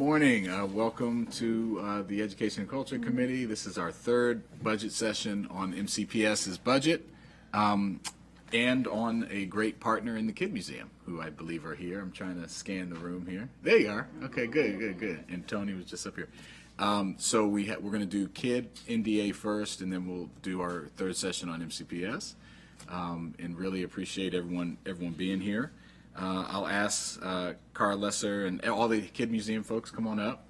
morning. Welcome to the Education and Culture Committee. This is our third budget session on MCPS's budget and on a great partner in the Kid Museum, who I believe are here. I'm trying to scan the room here. There you are. Okay, good. And Tony was just up here. So we're going to do Kid NDA first, and then we'll do our third session on MCPS. And really appreciate everyone being here. I'll ask Carl Lesser and all the Kid Museum folks come on up.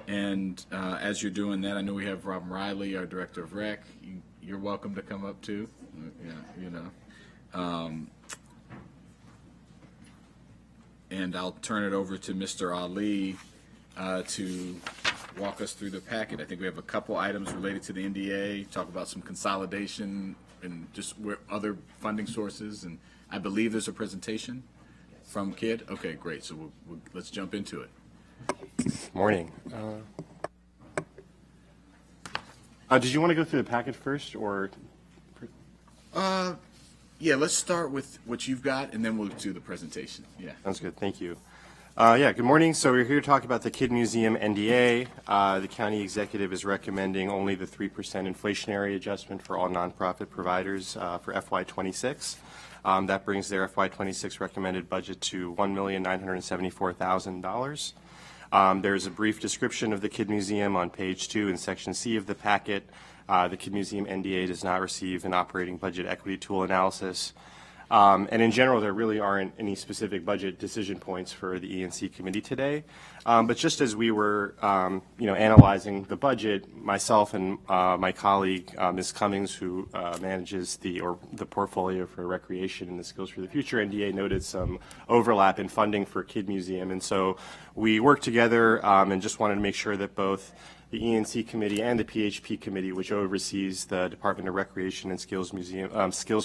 And as you're doing that, I know we have Robin Riley, our Director of Rec. You're welcome to come up too. And I'll turn it over to Mr. Ali to walk us through the packet. I think we have a couple items related to the NDA, talk about some consolidation and just where other funding sources. And I believe there's a presentation from Kid? Okay, great. So let's jump into it. Morning. Did you want to go through the packet first, or? Yeah, let's start with what you've got, and then we'll do the presentation. Yeah. Sounds good. Thank you. Good morning. So we're here to talk about the Kid Museum NDA. The county executive is recommending only the 3% inflationary adjustment for all nonprofit providers for FY26. That brings their FY26 recommended budget to $1,974,000. There's a brief description of the Kid Museum on page 2 in section C of the packet. The Kid Museum NDA does not receive an operating budget equity tool analysis. And in general, there really aren't any specific budget decision points for the E&C committee today. But just as we were, analyzing the budget, myself and my colleague, Ms. Cummings, who manages the portfolio for recreation and the Skills for the Future NDA, noted some overlap in funding for Kid Museum. And so we worked together and just wanted to make sure that both the E&C committee and the PHP committee, which oversees the Department of Recreation and Skills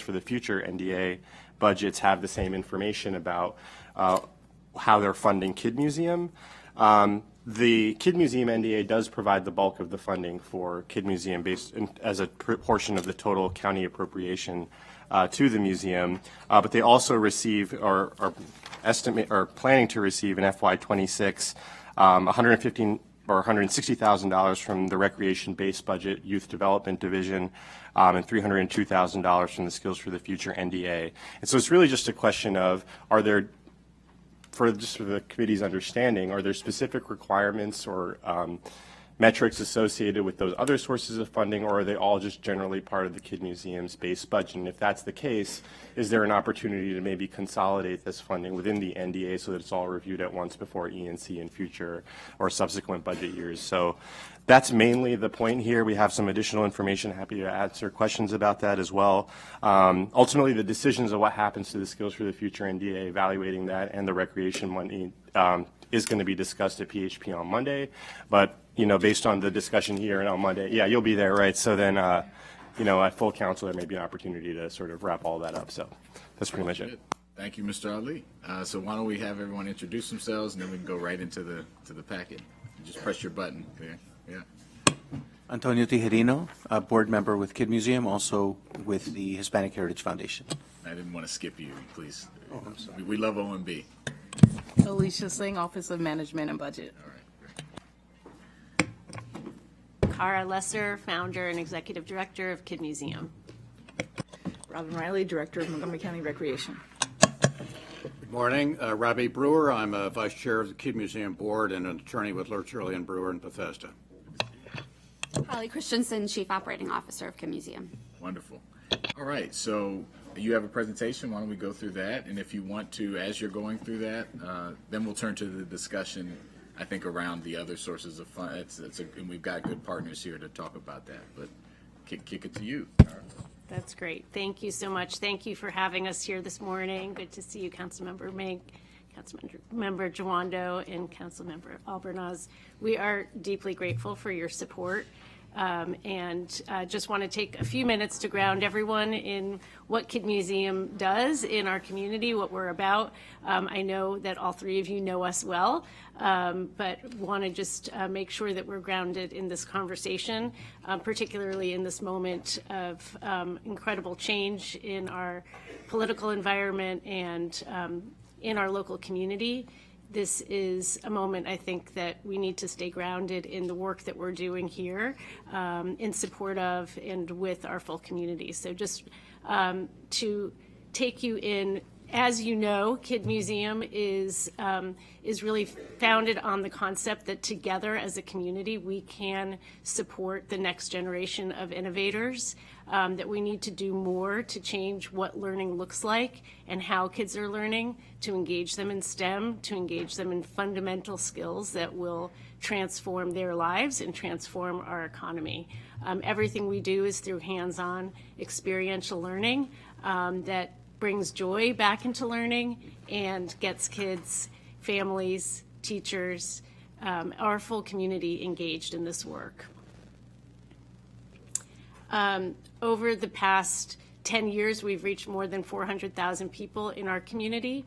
for the Future NDA budgets, have the same information about how they're funding Kid Museum. The Kid Museum NDA does provide the bulk of the funding for Kid Museum as a portion of the total county appropriation to the museum, but they also receive or are planning to receive in FY26 $160,000 from the recreation-based budget youth development division, and $302,000 from the Skills for the Future NDA. And so it's really just a question of, for the committee's understanding, are there specific requirements or metrics associated with those other sources of funding, or are they all just generally part of the Kid Museum's base budget? And if that's the case, is there an opportunity to maybe consolidate this funding within the NDA so that it's all reviewed at once before E&C in future or subsequent budget years? So that's mainly the point here. We have some additional information. Happy to answer questions about that as well. Ultimately, the decisions of what happens to the Skills for the Future NDA, evaluating that, and the recreation money is going to be discussed at PHP on Monday. But based on the discussion here and on Monday, yeah, you'll be there, right? So then, at full council, there may be an opportunity to sort of wrap all that up. So that's pretty much it. Thank you, Mr. Ali. So why don't we have everyone introduce themselves, and then we can go right into the packet. Just press your button there. Yeah. Antonio Tijerino, a board member with Kid Museum, also with the Hispanic Heritage Foundation. I didn't want to skip you, please. Oh, I'm sorry. We love OMB. Alicia Singh, Office of Management and Budget. All right. Cara Lesser, Founder and Executive Director of Kid Museum. Robin Riley, Director of Montgomery County Recreation. Good morning. Robbie Brewer. I'm a Vice Chair of the Kid Museum Board and an attorney with Lurch, Early and Brewer in Bethesda. Holly Christensen, Chief Operating Officer of Kid Museum. Wonderful. All right, so you have a presentation. Why don't we go through that? And if you want to, as you're going through that, then we'll turn to the discussion, I think, around the other sources of funds. And we've got good partners here to talk about that. But kick it to you. That's great. Thank you so much. Thank you for having us here this morning. Good to see you, Councilmember Mink, Councilmember Jawando, and Councilmember Albornoz. We are deeply grateful for your support. And just want to take a few minutes to ground everyone in what Kid Museum does in our community, what we're about. I know that all three of you know us well, but want to just make sure that we're grounded in this conversation, particularly in this moment of incredible change in our political environment and in our local community. this is a moment, I think, that we need to stay grounded in the work that we're doing here in support of and with our full community. So just to take you in, as you know, Kid Museum is really founded on the concept that together as a community we can support the next generation of innovators, that we need to do more to change what learning looks like and how kids are learning, to engage them in STEM, to engage them in fundamental skills that will transform their lives and transform our economy. Everything we do is through hands-on experiential learning that brings joy back into learning and gets kids, families, teachers, our full community engaged in this work. Over the past 10 years, we've reached more than 400,000 people in our community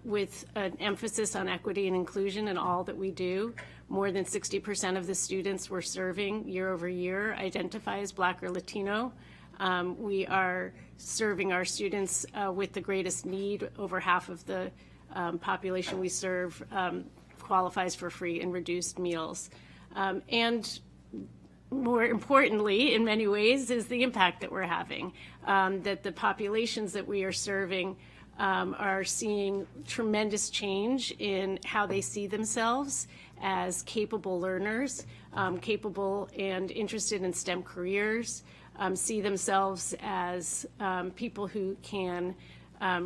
with an emphasis on equity and inclusion in all that we do. More than 60% of the students we're serving year over year identify as Black or Latino. We are serving our students with the greatest need. Over half of the population we serve qualifies for free and reduced meals. And more importantly, in many ways, is the impact that we're having, that the populations that we are serving are seeing tremendous change in how they see themselves as capable learners, capable and interested in STEM careers, see themselves as people who can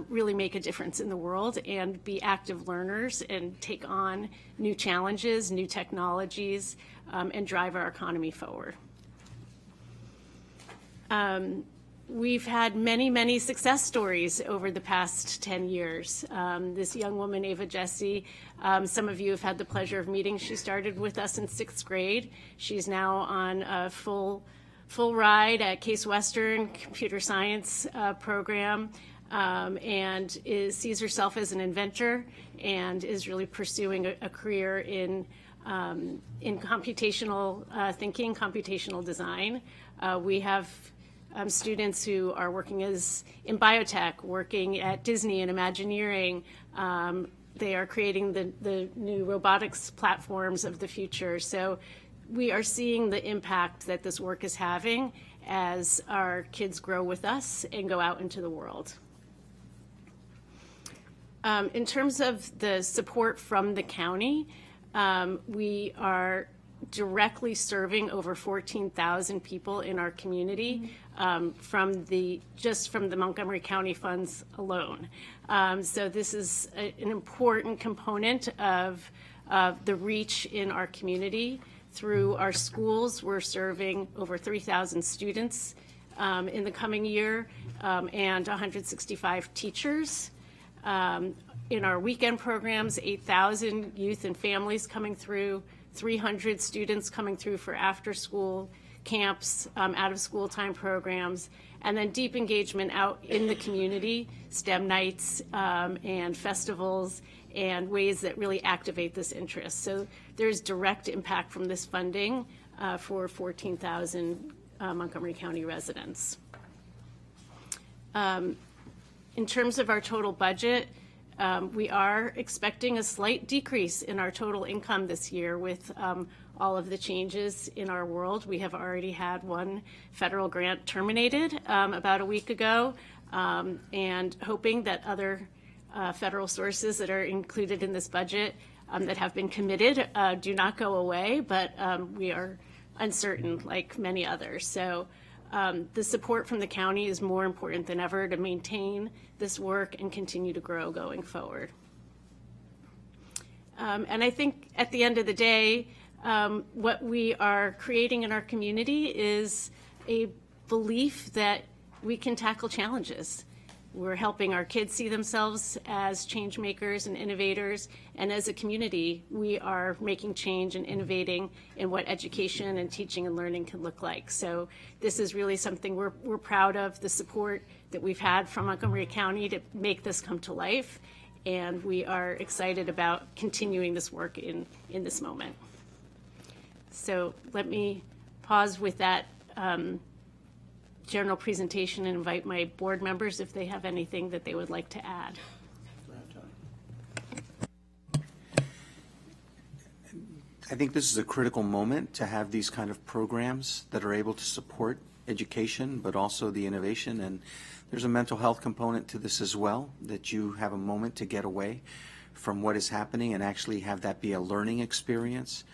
really make a difference in the world and be active learners and take on new challenges, new technologies, and drive our economy forward. We've had many, many success stories over the past 10 years. This young woman, Ava Jesse, some of you have had the pleasure of meeting. She started with us in 6th grade. She's now on a full ride at Case Western computer science program, and sees herself as an inventor and is really pursuing a career in computational thinking, computational design. We have students who are working in biotech, working at Disney in Imagineering. They are creating the new robotics platforms of the future. So we are seeing the impact that this work is having as our kids grow with us and go out into the world. In terms of the support from the county, we are directly serving over 14,000 people in our community from the Montgomery County funds alone. So this is an important component of the reach in our community. Through our schools, we're serving over 3,000 students in the coming year and 165 teachers. In our weekend programs, 8,000 youth and families coming through, 300 students coming through for after-school camps, out-of-school time programs, and then deep engagement out in the community, STEM nights and festivals, and ways that really activate this interest. So there's direct impact from this funding for 14,000 Montgomery County residents. In terms of our total budget, we are expecting a slight decrease in our total income this year with all of the changes in our world. We have already had one federal grant terminated about a week ago, and hoping that other federal sources that are included in this budget that have been committed do not go away, but we are uncertain like many others. So the support from the county is more important than ever to maintain this work and continue to grow going forward. And I think at the end of the day, what we are creating in our community is a belief that we can tackle challenges. We're helping our kids see themselves as change makers and innovators, and as a community, we are making change and innovating in what education and teaching and learning can look like. So this is really something we're proud of, the support that we've had from Montgomery County to make this come to life, and we are excited about continuing this work in this moment. So let me pause with that general presentation and invite my board members if they have anything that they would like to add. I think this is a critical moment to have these kind of programs that are able to support education, but also the innovation. And there's a mental health component to this as well, that you have a moment to get away from what is happening and actually have that be a learning experience.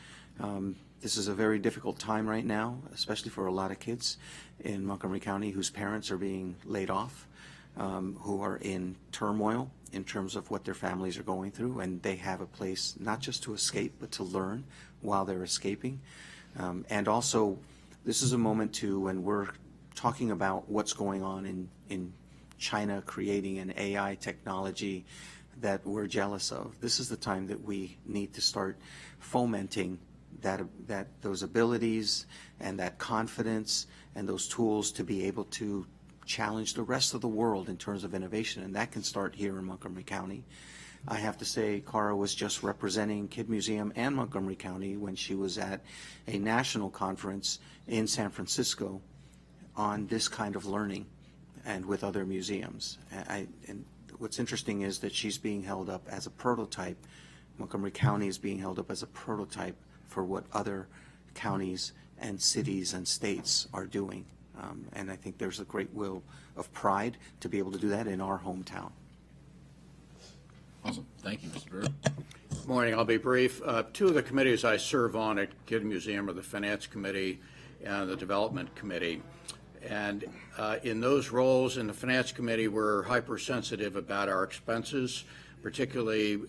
This is a very difficult time right now, especially for a lot of kids in Montgomery County whose parents are being laid off, who are in turmoil in terms of what their families are going through, and they have a place not just to escape, but to learn while they're escaping. And also, this is a moment too when we're talking about what's going on in China creating an AI technology that we're jealous of. This is the time that we need to start fomenting those abilities and that confidence and those tools to be able to challenge the rest of the world in terms of innovation, and that can start here in Montgomery County. I have to say, Cara was just representing Kid Museum and Montgomery County when she was at a national conference in San Francisco on this kind of learning and with other museums. And what's interesting is that she's being held up as a prototype. Montgomery County is being held up as a prototype for what other counties and cities and states are doing. And I think there's a great will of pride to be able to do that in our hometown. Awesome. Thank you, Mr. Brewer. Morning. I'll be brief. Two of the committees I serve on at Kid Museum are the Finance Committee and the Development Committee. And in those roles in the Finance Committee, we're hypersensitive about our expenses, particularly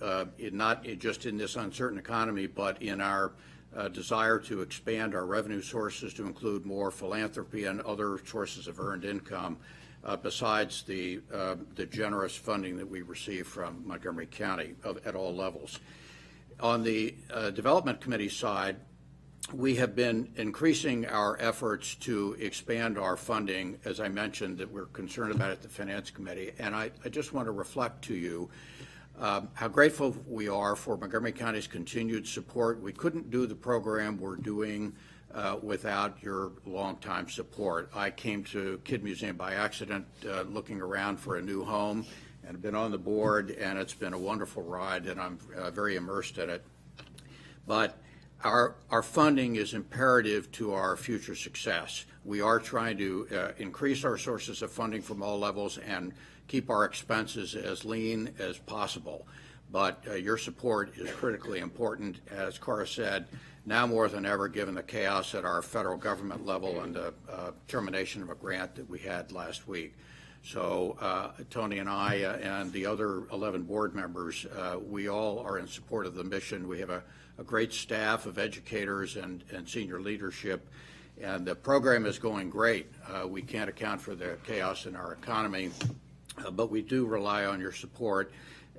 not just in this uncertain economy, but in our desire to expand our revenue sources to include more philanthropy and other sources of earned income, besides the generous funding that we receive from Montgomery County at all levels. On the Development Committee side, we have been increasing our efforts to expand our funding, as I mentioned, that we're concerned about at the Finance Committee. And I just want to reflect to you how grateful we are for Montgomery County's continued support. We couldn't do the program we're doing without your longtime support. I came to Kid Museum by accident, looking around for a new home, and have been on the board, and it's been a wonderful ride, and I'm very immersed in it. But our funding is imperative to our future success. We are trying to increase our sources of funding from all levels and keep our expenses as lean as possible. But your support is critically important, as Cara said, now more than ever, given the chaos at our federal government level and the termination of a grant that we had last week. So Tony and I and the other 11 board members, we all are in support of the mission. We have a great staff of educators and senior leadership, and the program is going great. We can't account for the chaos in our economy, but we do rely on your support,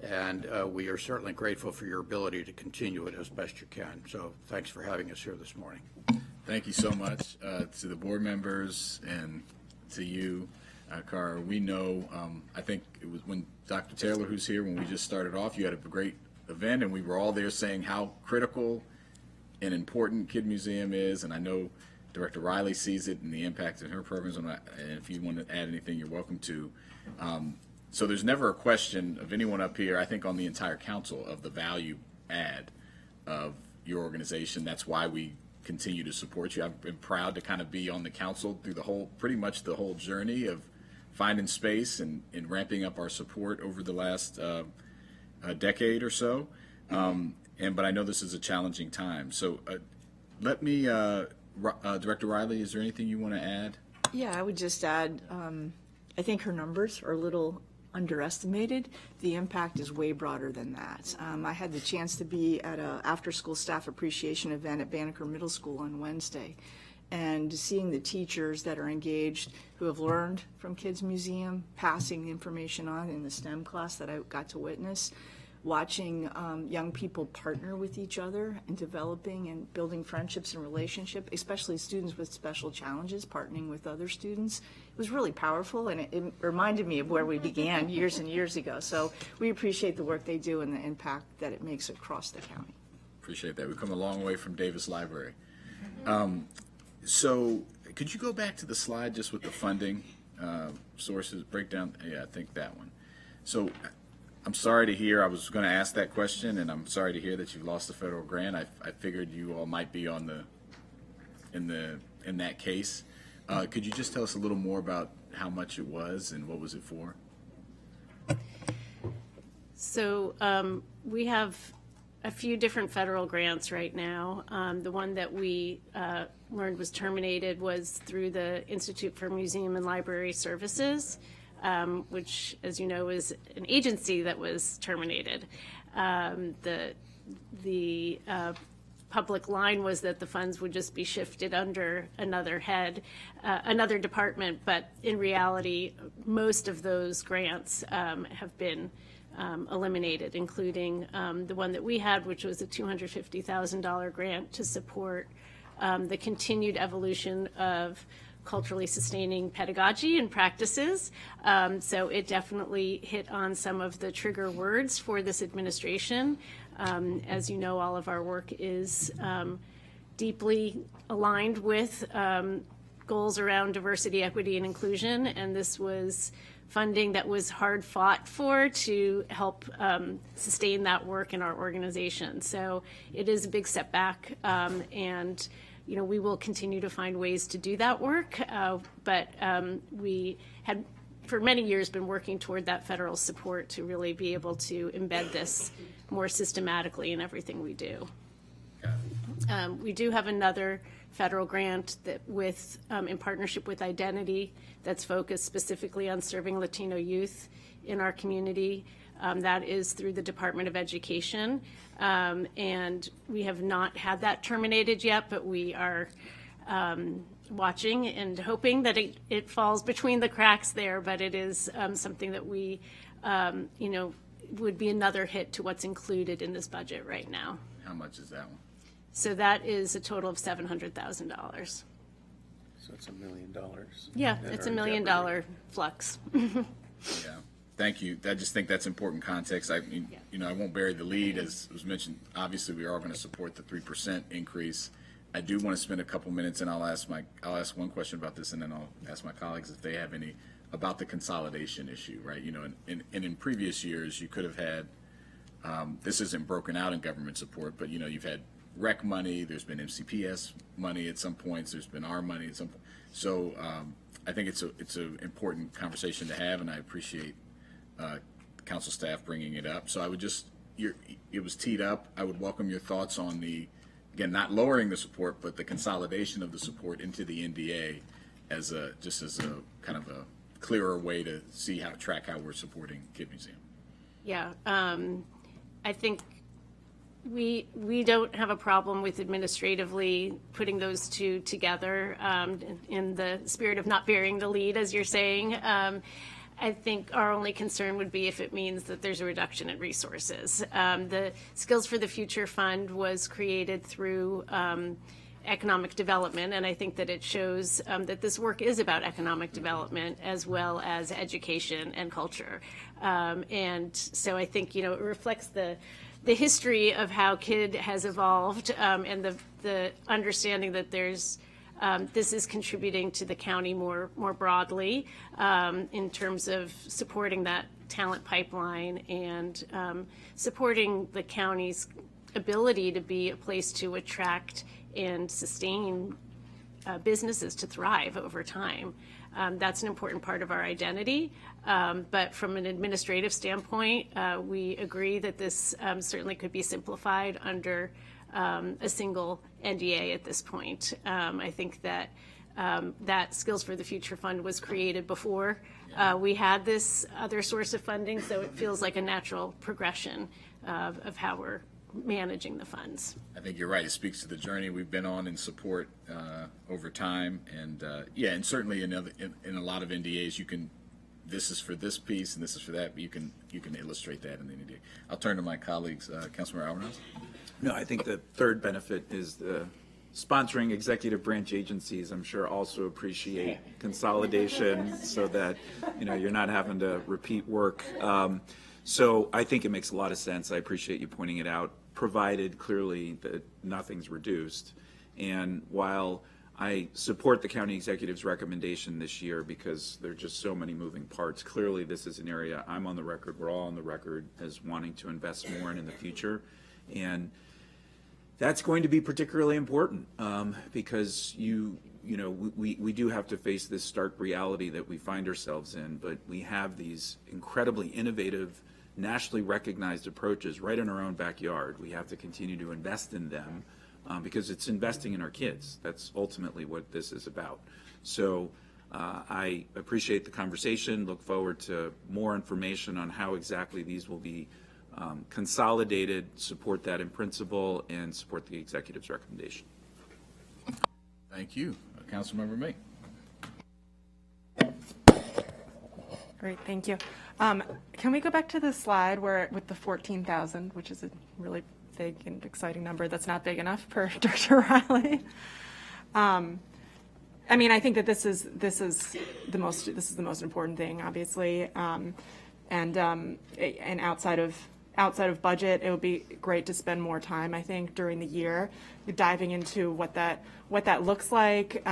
and we are certainly grateful for your ability to continue it as best you can. So thanks for having us here this morning. Thank you so much to the board members and to you, Cara. We know, I think it was when Dr. Taylor, who's here, when we just started off, you had a great event, and we were all there saying how critical and important Kid Museum is, and I know Director Riley sees it and the impact in her programs, and if you want to add anything, you're welcome to. So there's never a question of anyone up here, I think on the entire council, of the value add of your organization. That's why we continue to support you. I've been proud to kind of be on the council through pretty much the whole journey of finding space and ramping up our support over the last a decade or so. But I know this is a challenging time. So let me, Director Riley, is there anything you want to add? Yeah, I would just add, I think her numbers are a little underestimated. The impact is way broader than that. I had the chance to be at an after-school staff appreciation event at Banneker Middle School on Wednesday, and seeing the teachers that are engaged who have learned from Kids Museum, passing the information on in the STEM class that I got to witness, watching young people partner with each other and developing and building friendships and relationships, especially students with special challenges, partnering with other students. It was really powerful, and it reminded me of where we began years and years ago. So we appreciate the work they do and the impact that it makes across the county. Appreciate that. We've come a long way from Davis Library. So could you go back to the slide just with the funding sources breakdown? Yeah, I think that one. So I'm sorry to hear, I was going to ask that question, and I'm sorry to hear that you've lost the federal grant. I figured you all might be in that case. Could you just tell us a little more about how much it was and what was it for? So we have a few different federal grants right now. The one that we learned was terminated was through the Institute for Museum and Library Services, which, as you know, is an agency that was terminated. The public line was that the funds would just be shifted under another head, another department, but in reality, most of those grants have been eliminated, including the one that we had, which was a $250,000 grant to support the continued evolution of culturally sustaining pedagogy and practices. So it definitely hit on some of the trigger words for this administration. As you know, all of our work is deeply aligned with goals around diversity, equity, and inclusion, and this was funding that was hard fought for to help sustain that work in our organization. So it is a big setback, and we will continue to find ways to do that work, but we had for many years been working toward that federal support to really be able to embed this more systematically in everything we do. We do have another federal grant that in partnership with Identity that's focused specifically on serving Latino youth in our community. That is through the Department of Education. And we have not had that terminated yet, but we are watching and hoping that it falls between the cracks there. But it is something that we, would be another hit to what's included in this budget right now. How much is that one? So that is a total of $700,000. So it's $1 million. Yeah, it's $1 million flux. Yeah, thank you. I just think that's important context. I mean, I won't bury the lead. As was mentioned, obviously we are going to support the 3% increase. I do want to spend a couple minutes, and I'll ask one question about this, and then I'll ask my colleagues if they have any about the consolidation issue, right? And in previous years, you could have had, this isn't broken out in government support, but you've had rec money, there's been MCPS money at some points, there's been our money at some point. So I think it's an important conversation to have, and I appreciate council staff bringing it up. So I would it was teed up. I would welcome your thoughts on again, not lowering the support, but the consolidation of the support into the NDA as a kind of a clearer way to track how we're supporting Kid Museum. Yeah, I think we don't have a problem with administratively putting those two together in the spirit of not bearing the lead, as you're saying. I think our only concern would be if it means that there's a reduction in resources. The Skills for the Future Fund was created through economic development, and I think that it shows that this work is about economic development as well as education and culture. And so I think, it reflects the history of how KID has evolved and the understanding that there's this is contributing to the county more broadly in terms of supporting that talent pipeline and supporting the county's ability to be a place to attract and sustain businesses to thrive over time. That's an important part of our identity. But from an administrative standpoint, we agree that this certainly could be simplified under a single NDA at this point. I think that that Skills for the Future Fund was created before we had this other source of funding, so it feels like a natural progression of how we're managing the funds. I think you're right. It speaks to the journey we've been on in support over time, and and certainly in a lot of NDAs, this is for this piece and this is for that, but you can illustrate that in the NDA. I'll turn to my colleagues, Councilmember Alvarez. No, I think the third benefit is the sponsoring executive branch agencies, I'm sure, also appreciate consolidation so that, you're not having to repeat work. So I think it makes a lot of sense. I appreciate you pointing it out, provided clearly that nothing's reduced. And while I support the county executive's recommendation this year because there are just so many moving parts. Clearly, this is an area I'm on the record, we're all on the record as wanting to invest more in the future. And that's going to be particularly important because we do have to face this stark reality that we find ourselves in, but we have these incredibly innovative, nationally recognized approaches right in our own backyard. We have to continue to invest in them because it's investing in our kids. That's ultimately what this is about. So I appreciate the conversation, look forward to more information on how exactly these will be consolidated, support that in principle, and support the executive's recommendation. Thank you. Councilmember May. Great, thank you. Can we go back to the slide where with the 14,000, which is a really big and exciting number that's not big enough per Director Riley? I mean, I think that this is the most important thing, obviously, and outside of budget, it would be great to spend more time, I think, during the year, diving into what that looks like,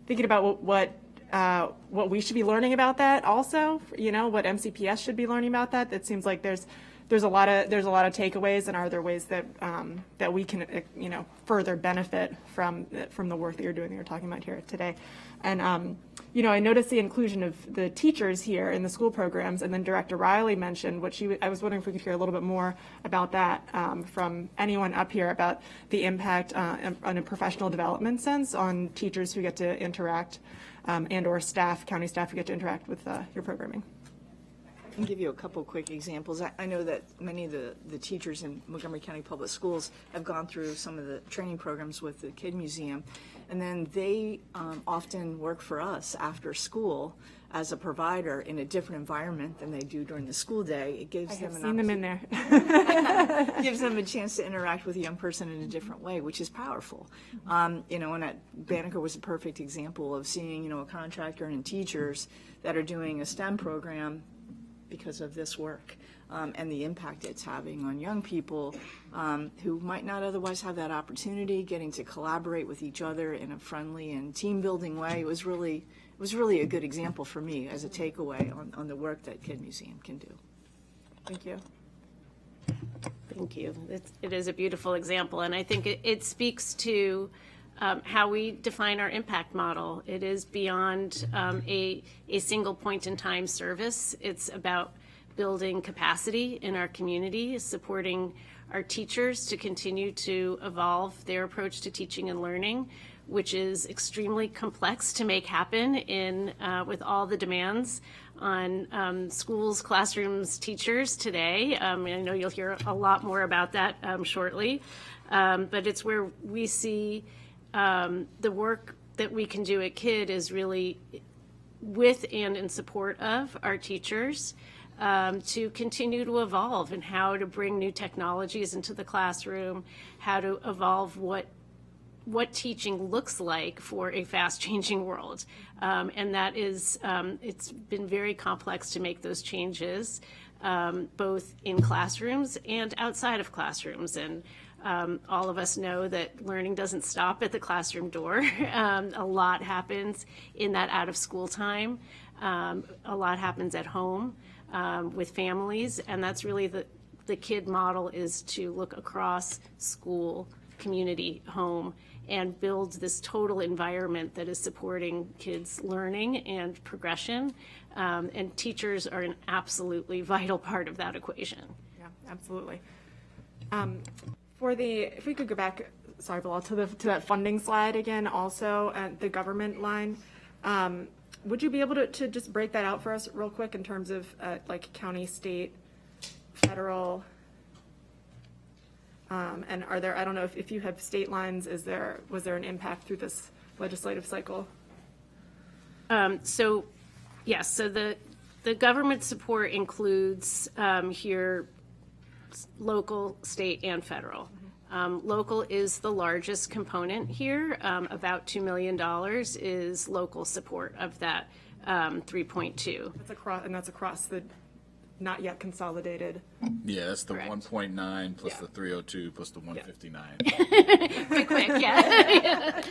thinking about what we should be learning about that also, what MCPS should be learning about that. It seems like there's a lot of takeaways, and are there ways that that we can further benefit from the work that you're doing that you're talking about here today. And I noticed the inclusion of the teachers here in the school programs, and then Director Riley mentioned I was wondering if we could hear a little bit more about that from anyone up here about the impact on a professional development sense on teachers who get to interact and or county staff who get to interact with your programming. I can give you a couple quick examples. I know that many of the teachers in Montgomery County Public Schools have gone through some of the training programs with the Kid Museum, and then they often work for us after school as a provider in a different environment than they do during the school day. It gives them Seen them in there. gives them a chance to interact with a young person in a different way, which is powerful. And Banneker was a perfect example of seeing, a contractor and teachers that are doing a STEM program because of this work and the impact it's having on young people who might not otherwise have that opportunity, getting to collaborate with each other in a friendly and team-building way. It was really a good example for me as a takeaway on the work that Kid Museum can do. Thank you. Thank you. It is a beautiful example, and I think it speaks to how we define our impact model. It is beyond a single point in time service. It's about building capacity in our community, supporting our teachers to continue to evolve their approach to teaching and learning, which is extremely complex to make happen with all the demands on schools, classrooms, teachers today. I know you'll hear a lot more about that shortly, but it's where we see the work that we can do at KID is really with and in support of our teachers to continue to evolve and how to bring new technologies into the classroom, how to evolve what teaching looks like for a fast-changing world. And that is, it's been very complex to make those changes, both in classrooms and outside of classrooms. And all of us know that learning doesn't stop at the classroom door. A lot happens in that out-of-school time. A lot happens at home with families, and that's really the KID model, is to look across school, community, home, and build this total environment that is supporting kids' learning and progression. And teachers are an absolutely vital part of that equation. Yeah, absolutely. If we could go back, sorry, Bilal, to that funding slide again, also at the government line, would you be able to just break that out for us real quick in terms of like county, state, federal? And are there, I don't know if you have state lines, was there an impact through this legislative cycle? So the government support includes here local, state, and federal. Local is the largest component here. About $2 million is local support of that 3.2. That's across the not yet consolidated. Yeah, that's the Correct. 1.9 plus the 302 plus the 159. Quick, yeah.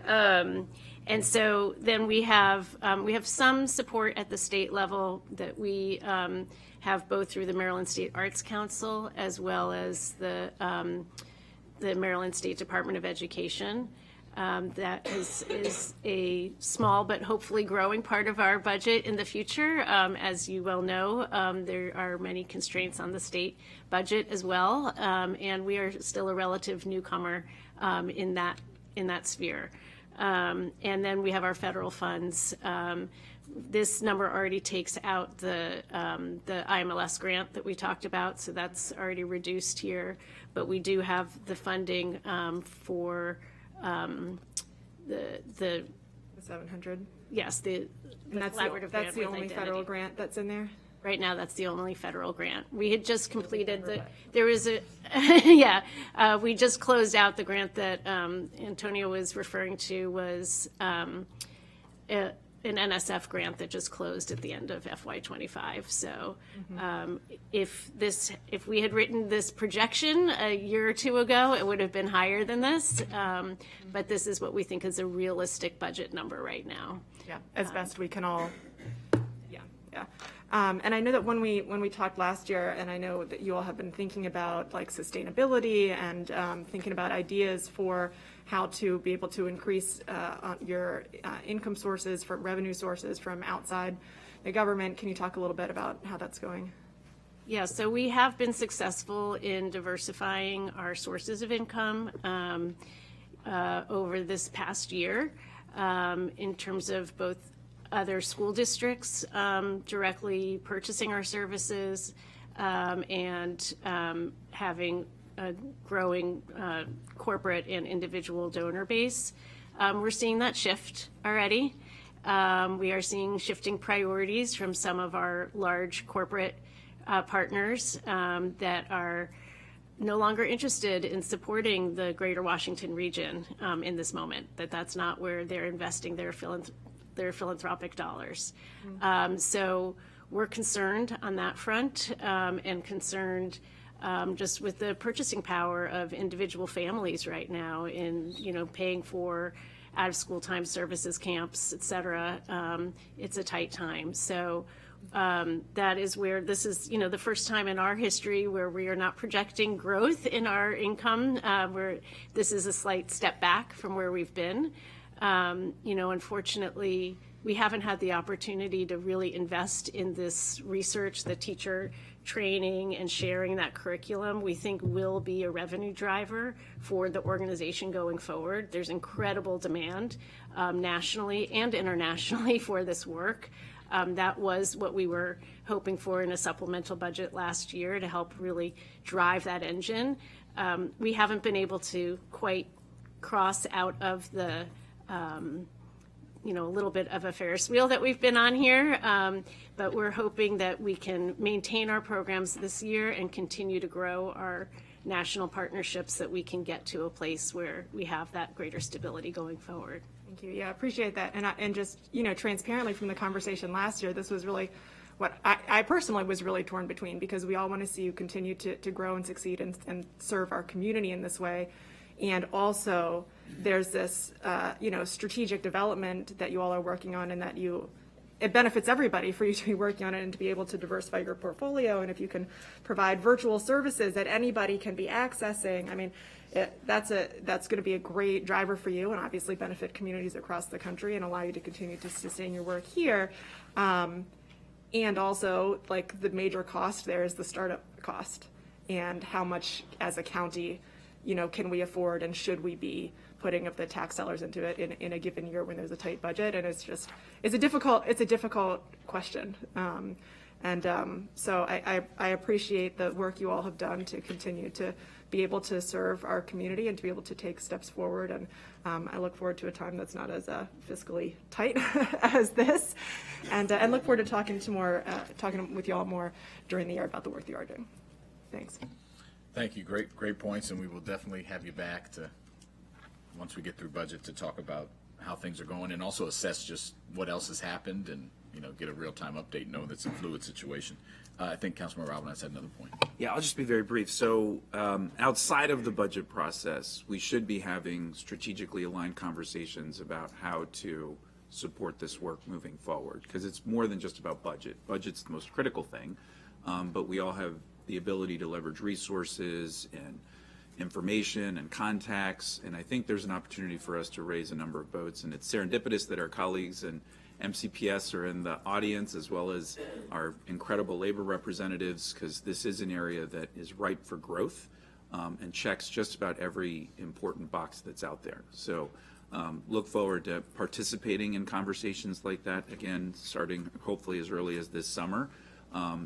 And so then we have some support at the state level that we have both through the Maryland State Arts Council as well as the Maryland State Department of Education. That is a small but hopefully growing part of our budget in the future. As you well know, there are many constraints on the state budget as well, and we are still a relative newcomer in that sphere. And then we have our federal funds. This number already takes out the IMLS grant that we talked about, so that's already reduced here. But we do have the funding for the 700. yes, the And that's collaborative grant the with only identity. federal grant that's in there? Right now, that's the only federal grant. We had just completed there was a, yeah, we just closed out the grant that Antonio was referring to was an NSF grant that just closed at the end of FY25. So if we had written this projection a year or two ago, it would have been higher than this. But this is what we think is a realistic budget number right now. Yeah, as best we can all, yeah. And I know that when we talked last year, and I know that you all have been thinking about like sustainability and thinking about ideas for how to be able to increase your income sources, for revenue sources from outside the government. Can you talk a little bit about how that's going? Yeah, so we have been successful in diversifying our sources of income over this past year in terms of both other school districts directly purchasing our services and having a growing corporate and individual donor base. We're seeing that shift already. We are seeing shifting priorities from some of our large corporate partners that are no longer interested in supporting the greater Washington region in this moment, that's not where they're investing their philanthropic dollars. So we're concerned on that front and concerned just with the purchasing power of individual families right now in, paying for out-of-school time services, camps, et cetera. It's a tight time. So that is where this is, the first time in our history where we are not projecting growth in our income, where this is a slight step back from where we've been. Unfortunately, we haven't had the opportunity to really invest in this research, the teacher training and sharing that curriculum, we think will be a revenue driver for the organization going forward. There's incredible demand nationally and internationally for this work. That was what we were hoping for in a supplemental budget last year to help really drive that engine. We haven't been able to quite cross out of the a little bit of a Ferris wheel that we've been on here, but we're hoping that we can maintain our programs this year and continue to grow our national partnerships, that we can get to a place where we have that greater stability going forward. Thank you. Yeah, I appreciate that. And just, transparently from the conversation last year, this was really what I personally was really torn between, because we all want to see you continue to grow and succeed and serve our community in this way. And also, there's this, strategic development that you all are working on, and that it benefits everybody for you to be working on it and to be able to diversify your portfolio. And if you can provide virtual services that anybody can be accessing, I mean, that's going to be a great driver for you, and obviously benefit communities across the country and allow you to continue to sustain your work here. And also, like, the major cost there is the startup cost, and how much as a county can we afford, and should we be putting of the tax dollars into it in a given year when there's a tight budget? And it's a difficult question. So I appreciate the work you all have done to continue to be able to serve our community and to be able to take steps forward. And I look forward to a time that's not as fiscally tight as this, and look forward to talking with you all more during the year about the work that you are doing. Thanks. Thank you. Great points, and we will definitely have you back once we get through budget, to talk about how things are going and also assess just what else has happened and get a real-time update, know that's a fluid situation. I think Councilman Robbins had another point. Yeah, I'll just be very brief. So outside of the budget process, we should be having strategically aligned conversations about how to support this work moving forward, because it's more than just about budget. Budget's the most critical thing, but we all have the ability to leverage resources and information and contacts, and I think there's an opportunity for us to raise a number of boats, and it's serendipitous that our colleagues and MCPS are in the audience, as well as our incredible labor representatives, because this is an area that is ripe for growth and checks just about every important box that's out there. So look forward to participating in conversations like that, again, starting hopefully as early as this summer,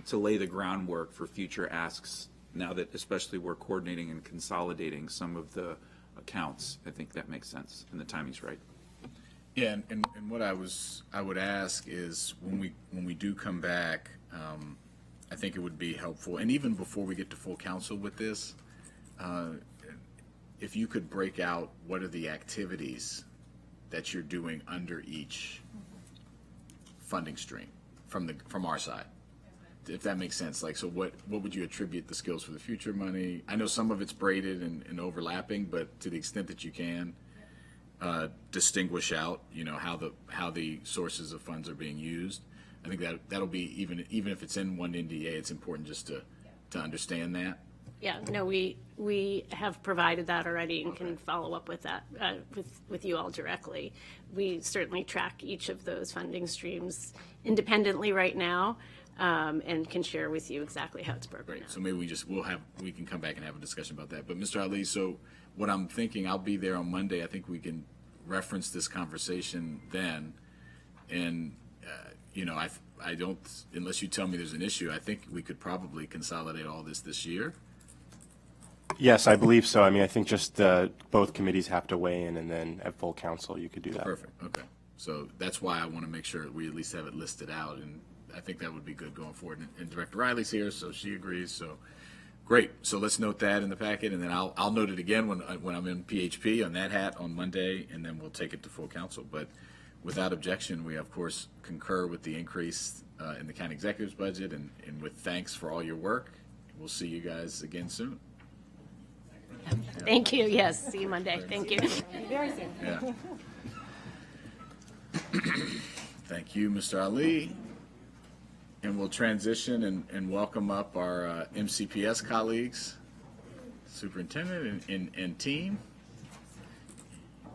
to lay the groundwork for future asks now that especially we're coordinating and consolidating some of the accounts. I think that makes sense, and the timing's right. Yeah, and what I would ask is when we do come back, I think it would be helpful, and even before we get to full council with this, if you could break out what are the activities that you're doing under each funding stream from our side, if that makes sense. Like, so what would you attribute the skills for the future money? I know some of it's braided and overlapping, but to the extent that you can, distinguish out, how the sources of funds are being used. I think that'll be, even if it's in one NDA, it's important just to understand that. Yeah, no, we have provided that already and can follow up with that with you all directly. We certainly track each of those funding streams independently right now, and can share with you exactly how it's broken out. So maybe we can come back and have a discussion about that. But Mr. Ali, so what I'm thinking, I'll be there on Monday. I think we can reference this conversation then, and I don't, unless you tell me there's an issue, I think we could probably consolidate all this year. Yes, I believe so. I mean, I think just both committees have to weigh in, and then at full council, you could do that. Perfect. Okay. So that's why I want to make sure we at least have it listed out, and I think that would be good going forward. And Director Riley's here, so she agrees. So great. So let's note that in the packet, and then I'll note it again when I'm in PHP on that hat on Monday, and then we'll take it to full council. But without objection, we of course concur with the increase in the county executive's budget, and with thanks for all your work. We'll see you guys again soon. Thank you. Yes, see you Monday. Thank you. Very soon. Yeah. Thank you, Mr. Ali. And we'll transition and welcome up our MCPS colleagues, superintendent and team.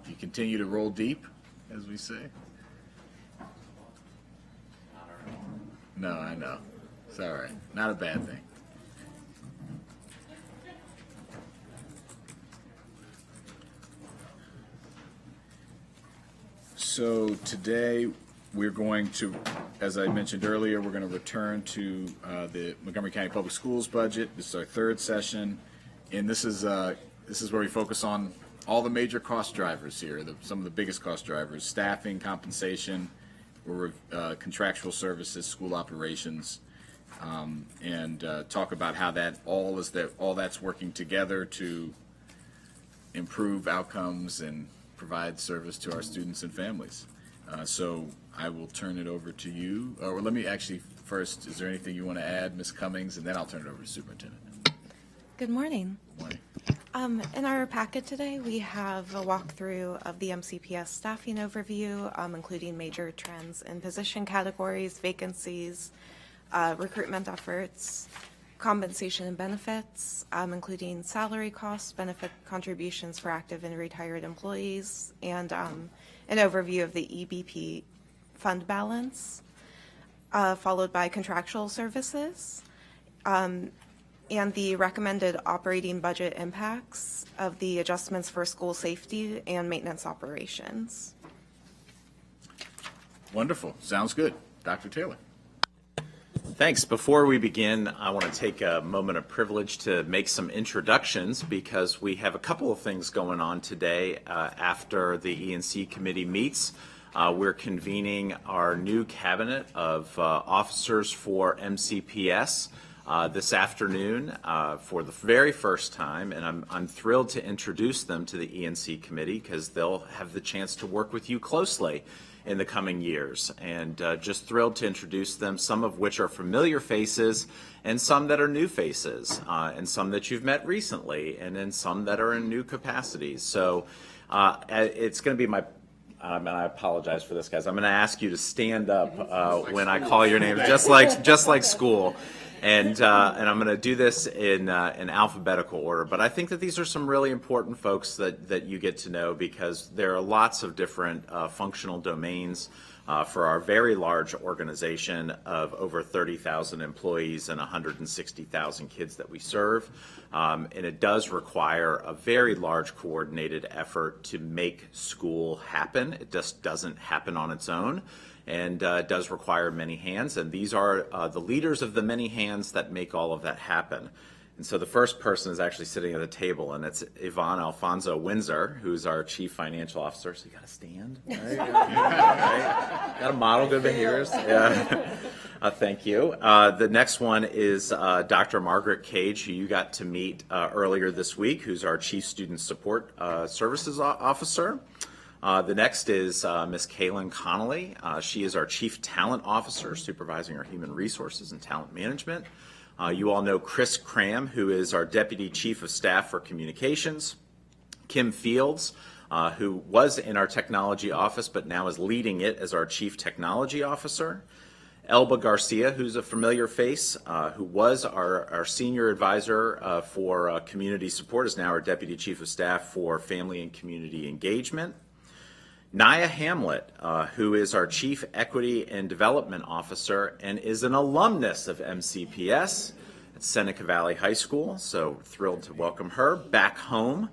You continue to roll deep, as we say. No, I know. It's all right. Not a bad thing. So today we're going to, as I mentioned earlier, we're going to return to the Montgomery County Public Schools budget. This is our third session, and this is where we focus on all the major cost drivers here, some of the biggest cost drivers: staffing, compensation, contractual services, school operations, and talk about how all that's working together to improve outcomes and provide service to our students and families. So I will turn it over to you. Or let me actually first, is there anything you want to add, Ms. Cummings, and then I'll turn it over to the superintendent. Good morning. Good morning. In our packet today, we have a walkthrough of the MCPS staffing overview, including major trends in position categories, vacancies, recruitment efforts, compensation and benefits, including salary costs, benefit contributions for active and retired employees, and an overview of the EBP fund balance, followed by contractual services, and the recommended operating budget impacts of the adjustments for school safety and maintenance operations. Wonderful. Sounds good. Dr. Taylor. Thanks. Before we begin, I want to take a moment of privilege to make some introductions, because we have a couple of things going on today after the E&C committee meets. We're convening our new cabinet of officers for MCPS. this afternoon for the very first time, and I'm thrilled to introduce them to the ENC committee because they'll have the chance to work with you closely in the coming years. And just thrilled to introduce them, some of which are familiar faces and some that are new faces, and some that you've met recently, and then some that are in new capacities. So it's going to be my and I apologize for this, guys. I'm going to ask you to stand up when I call your names, just like school. And I'm going to do this in alphabetical order. But I think that these are some really important folks that you get to know because there are lots of different functional domains for our very large organization of over 30,000 employees and 160,000 kids that we serve. And it does require a very large coordinated effort to make school happen. It just doesn't happen on its own. And it does require many hands, and these are the leaders of the many hands that make all of that happen. And so the first person is actually sitting at the table, and it's Yvonne Alfonso Windsor, who's our Chief Financial Officer. So you got to stand, right? Got to model good behaviors. Yeah. Thank you. The next one is Dr. Margaret Cage, who you got to meet earlier this week, who's our Chief Student Support Services Officer. The next is Ms. Kaylin Connolly. She is our Chief Talent Officer, supervising our human resources and talent management. You all know Chris Cram, who is our Deputy Chief of Staff for Communications. Kim Fields, who was in our technology office, but now is leading it as our Chief Technology Officer. Elba Garcia, who's a familiar face, who was our Senior Advisor for Community Support, is now our Deputy Chief of Staff for Family and Community Engagement. Naya Hamlet, who is our Chief Equity and Development Officer and is an alumnus of MCPS at Seneca Valley High School, so thrilled to welcome her back home.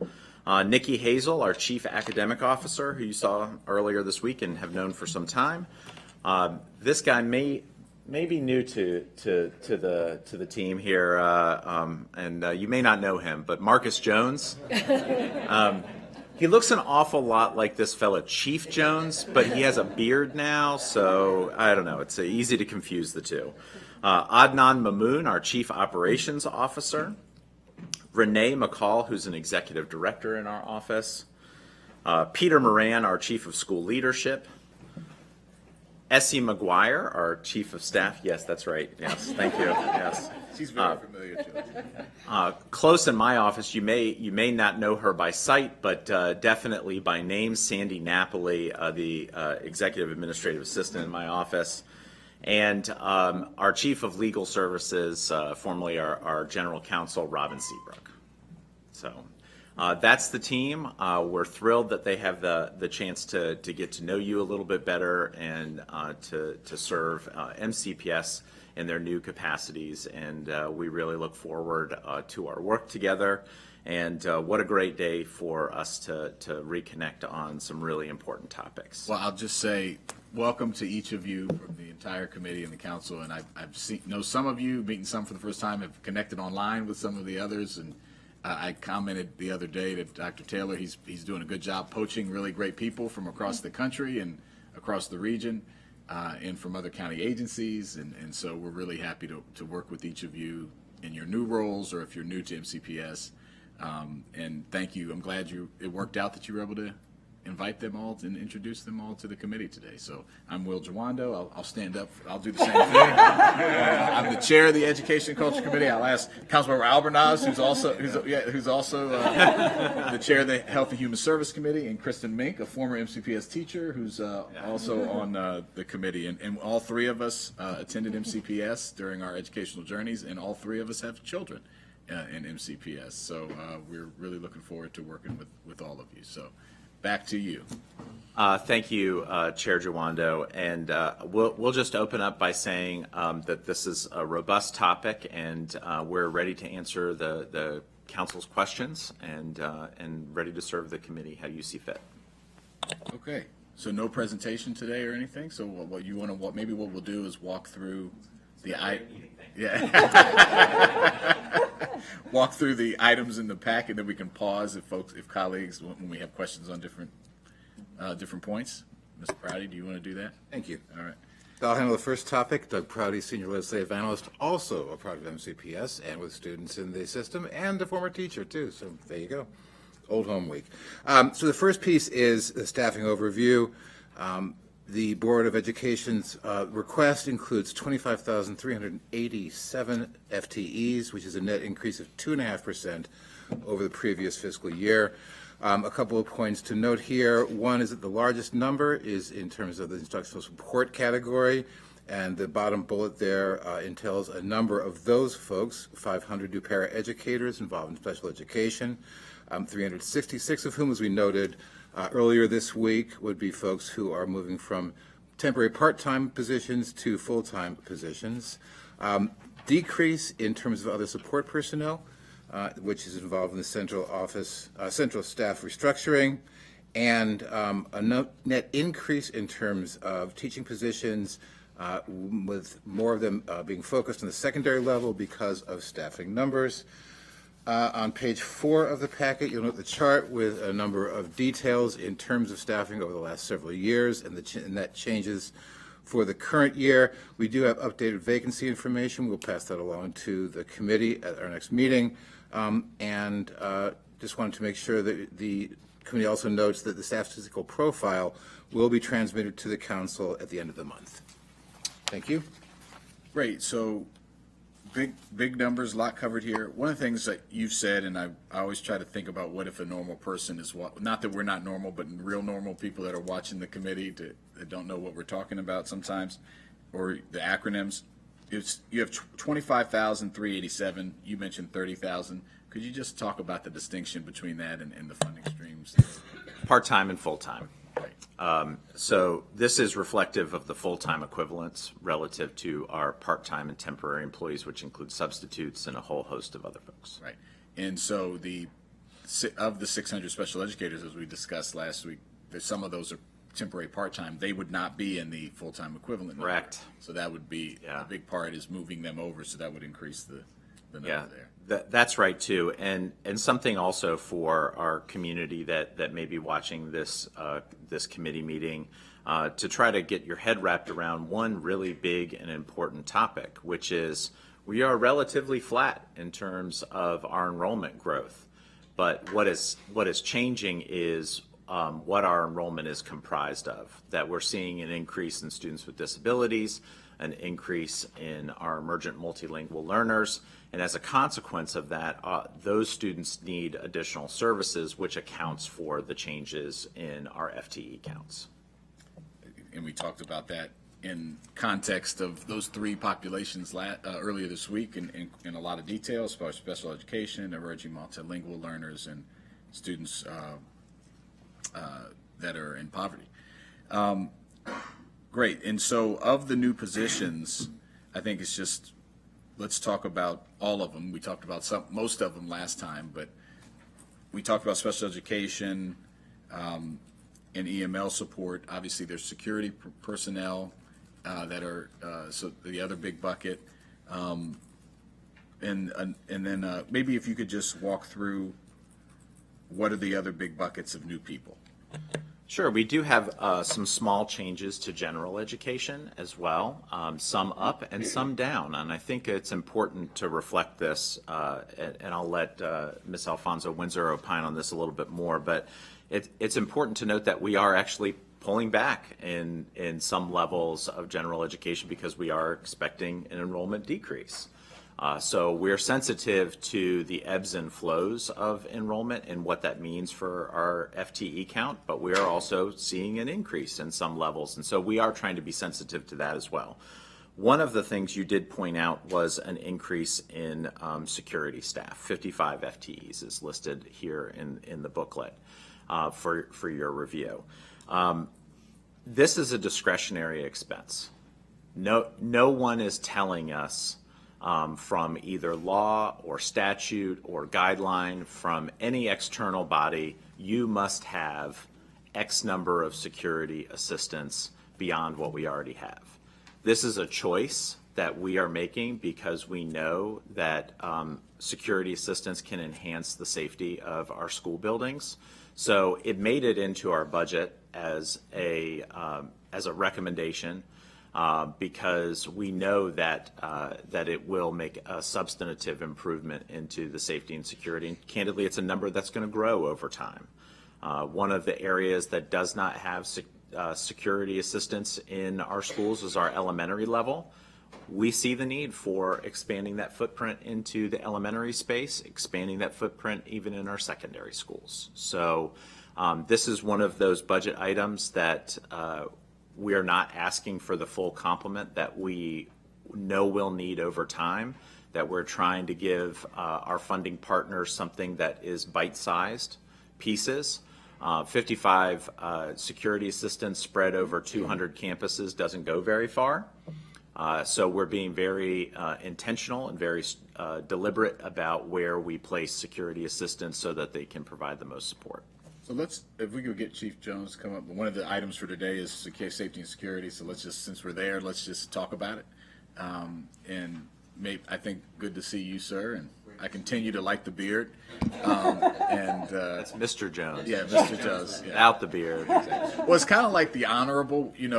Nikki Hazel, our Chief Academic Officer, who you saw earlier this week and have known for some time. This guy may be new to the team here, and you may not know him, but Marcus Jones. He looks an awful lot like this fella Chief Jones, but he has a beard now, so I don't know. It's easy to confuse the two. Adnan Mamoon, our Chief Operations Officer. Renee McCall, who's an Executive Director in our office. Peter Moran, our Chief of School Leadership. Essie McGuire, our Chief of Staff. Yes, that's right. Yes, thank you. Yes. She's very familiar to us. Close in my office, you may not know her by sight, but definitely by name, Sandy Napoli, the Executive Administrative Assistant in my office, and our Chief of Legal Services, formerly our General Counsel, Robin Seabrook. So that's the team. We're thrilled that they have the chance to get to know you a little bit better and to serve MCPS in their new capacities, and we really look forward to our work together. And what a great day for us to reconnect on some really important topics. Well, I'll just say welcome to each of you from the entire committee and the council. And I've know some of you, meeting some for the first time, have connected online with some of the others. And I commented the other day to Dr. Taylor, he's doing a good job poaching really great people from across the country and across the region. And from other county agencies, and so we're really happy to work with each of you in your new roles or if you're new to MCPS. And thank you. I'm glad it worked out that you were able to invite them all and introduce them all to the committee today. So I'm Will Jawando. I'll stand up. I'll do the same thing. I'm the chair of the Education and Culture Committee. I'll ask Councilmember Albernaz, who's also the chair of the Health and Human Service Committee, and Kristen Mink, a former MCPS teacher, who's also on the committee. And all three of us attended MCPS during our educational journeys, and all three of us have children in MCPS. So we're really looking forward to working with all of you. So back to you. Thank you, Chair Jawando. And we'll just open up by saying that this is a robust topic, and we're ready to answer the council's questions and ready to serve the committee how you see fit. Okay. So no presentation today or anything. So maybe what we'll do is walk through walk through the items in the packet, then we can pause if colleagues, when we have questions on different points. Mr. Prouty, do you want to do that? Thank you. All right. I'll handle the first topic. Doug Prouty, Senior Legislative Analyst, also a product of MCPS and with students in the system, and a former teacher, too. So there you go. Old home week. So the first piece is the staffing overview. The Board of Education's request includes 25,387 FTEs, which is a net increase of 2.5% over the previous fiscal year. A couple of points to note here. One is that the largest number is in terms of the instructional support category, and the bottom bullet there entails a number of those folks, 500 new paraeducators involved in special education, 366 of whom, as we noted earlier this week, would be folks who are moving from temporary part-time positions to full-time positions. Decrease in terms of other support personnel, which is involved in the central office, central staff restructuring, and a net increase in terms of teaching positions, with more of them being focused on the secondary level because of staffing numbers. On page 4 of the packet, you'll note the chart with a number of details in terms of staffing over the last several years, and that changes for the current year. We do have updated vacancy information. We'll pass that along to the committee at our next meeting. And just wanted to make sure that the committee also notes that the staff statistical profile will be transmitted to the council at the end of the month. Thank you. Great. So big numbers, a lot covered here. One of the things that you've said, and I always try to think about what if a normal person is not that we're not normal, but real normal people that are watching the committee that don't know what we're talking about sometimes, or the acronyms. You have 25,387. You mentioned 30,000. Could you just talk about the distinction between that and the funding streams? Part-time and full-time. Right. So this is reflective of the full-time equivalents relative to our part-time and temporary employees, which include substitutes and a whole host of other folks. Right. And so of the 600 special educators, as we discussed last week, some of those are temporary part-time. They would not be in the full-time equivalent number. Correct. So that would be, a big part is moving them over, so that would increase the number there. That's right too, and something also for our community that may be watching this committee meeting, to try to get your head wrapped around one really big and important topic, which is we are relatively flat in terms of our enrollment growth, but what is changing is what our enrollment is comprised of. That we're seeing an increase in students with disabilities, an increase in our emergent multilingual learners, and as a consequence of that, those students need additional services, which accounts for the changes in our FTE counts. And we talked about that in context of those three populations earlier this week in a lot of detail, as far as special education, emerging multilingual learners, and students that are in poverty. Great. And so of the new positions, I think it's just, let's talk about all of them. We talked about most of them last time, but we talked about special education and EML support. Obviously, there's security personnel that are so the other big bucket. And then maybe if you could just walk through what are the other big buckets of new people. Sure, we do have some small changes to general education as well, some up and some down, and I think it's important to reflect this, and I'll let Ms. Alfonso Windsor opine on this a little bit more, but it's important to note that we are actually pulling back in some levels of general education because we are expecting an enrollment decrease. So we're sensitive to the ebbs and flows of enrollment and what that means for our FTE count, but we are also seeing an increase in some levels, and so we are trying to be sensitive to that as well. One of the things you did point out was an increase in security staff. 55 FTEs is listed here in the booklet for your review. This is a discretionary expense. No one is telling us from either law or statute or guideline from any external body, you must have X number of security assistants beyond what we already have. This is a choice that we are making because we know that security assistance can enhance the safety of our school buildings. So it made it into our budget as a recommendation. because we know that that it will make a substantive improvement into the safety and security. And candidly, it's a number that's going to grow over time. One of the areas that does not have security assistance in our schools is our elementary level. We see the need for expanding that footprint into the elementary space, expanding that footprint even in our secondary schools. So this is one of those budget items that we are not asking for the full complement that we know we'll need over time, that we're trying to give our funding partners something that is bite-sized pieces. 55 security assistants spread over 200 campuses doesn't go very far. So we're being very intentional and very deliberate about where we place security assistants so that they can provide the most support. So if we could get Chief Jones to come up, one of the items for today is safety and security, so since we're there, let's just talk about it. And I think good to see you, sir, and I continue to like the beard. That's Mr. Jones. Yeah, Mr. Jones. Yeah. Without the beard. Well, it's kind of like the honourable, you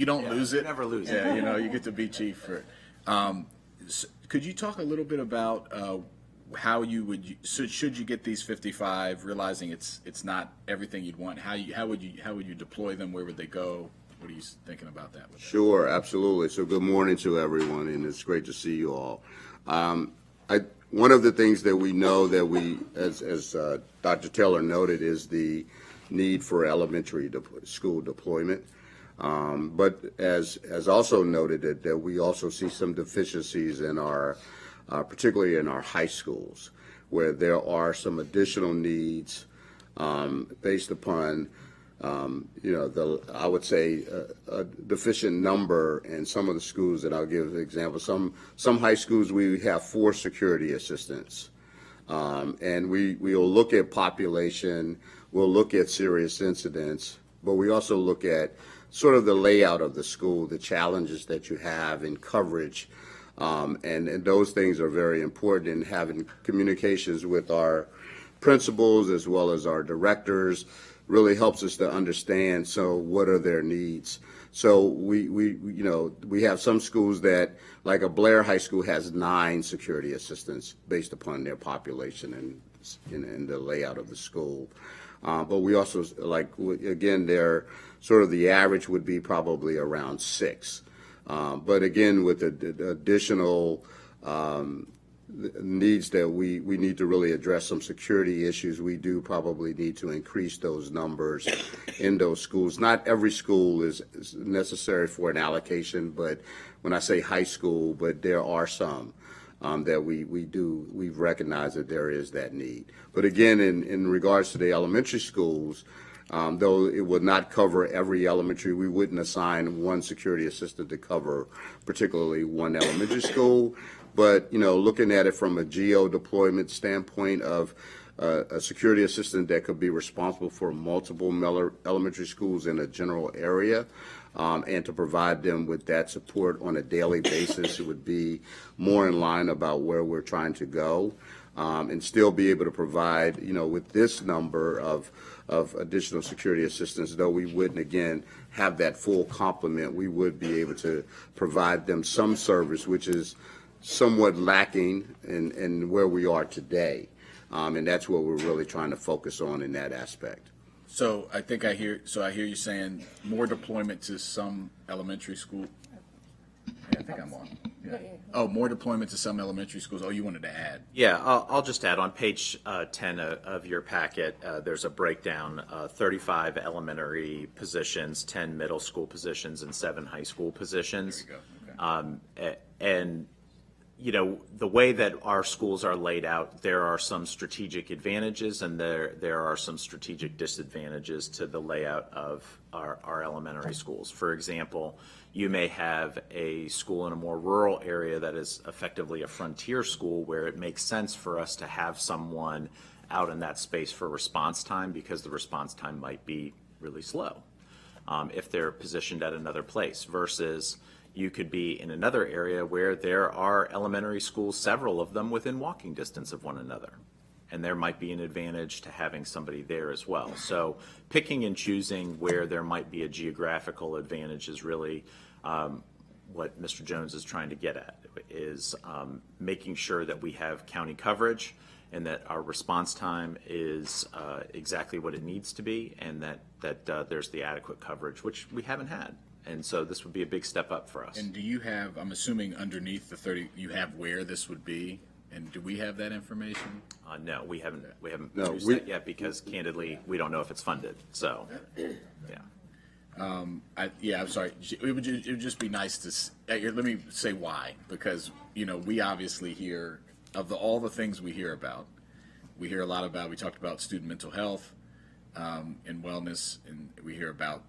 don't lose it. Never lose it. Yeah, you get to be chief for it. Could you talk a little bit about how you would, should you get these 55, realizing it's not everything you'd want, how would you deploy them? Where would they go? What are you thinking about that? Sure, absolutely. So good morning to everyone, and it's great to see you all. One of the things that we know that as Dr. Taylor noted, is the need for elementary school deployment. But as also noted, that we also see some deficiencies in particularly in our high schools, where there are some additional needs based upon, I would say a deficient number in some of the schools. And I'll give an example. Some high schools, we have 4 security assistants. And we will look at population, we'll look at serious incidents, but we also look at sort of the layout of the school, the challenges that you have in coverage. And those things are very important in having communications with our principals as well as our directors. Really helps us to understand, so what are their needs. So we have some schools that, like a Blair High School, has 9 security assistants based upon their population and the layout of the school. But we also, again, the average would be probably around 6. But again, with the additional needs that we need to really address some security issues, we do probably need to increase those numbers in those schools. Not every school is necessary for an allocation, but when I say high school, but there are some that we've recognized that there is that need. But again, in regards to the elementary schools, though it would not cover every elementary, we wouldn't assign one security assistant to cover particularly one elementary school. But, looking at it from a geo deployment standpoint of a security assistant that could be responsible for multiple elementary schools in a general area, and to provide them with that support on a daily basis, it would be more in line about where we're trying to go, and still be able to provide, with this number of additional security assistance, though we wouldn't, again, have that full complement, we would be able to provide them some service, which is somewhat lacking in where we are today. And that's what we're really trying to focus on in that aspect. So I hear you saying more deployment to some elementary school. Yeah, I think I'm on. Yeah. Oh, more deployment to some elementary schools. Oh, you wanted to add. Yeah, I'll just add on page 10 of your packet, there's a breakdown, 35 elementary positions, 10 middle school positions, and 7 high school positions. There you go. Okay. And the way that our schools are laid out, there are some strategic advantages and there are some strategic disadvantages to the layout of our elementary schools. For example, you may have a school in a more rural area that is effectively a frontier school where it makes sense for us to have someone out in that space for response time because the response time might be really slow if they're positioned at another place, versus you could be in another area where there are elementary schools, several of them within walking distance of one another. And there might be an advantage to having somebody there as well. So picking and choosing where there might be a geographical advantage is really what Mr. Jones is trying to get at, is making sure that we have county coverage and that our response time is exactly what it needs to be, and that there's the adequate coverage, which we haven't had. And so this would be a big step up for us. And do you have, I'm assuming underneath the 30, you have where this would be? And do we have that information? No, we haven't No, produced we- that yet because candidly, we don't know if it's funded. So, yeah. I'm sorry. It would just be nice to, let me say why. Because, we obviously hear, of all the things we hear about, we hear a lot about, we talked about student mental health and wellness, and we hear about,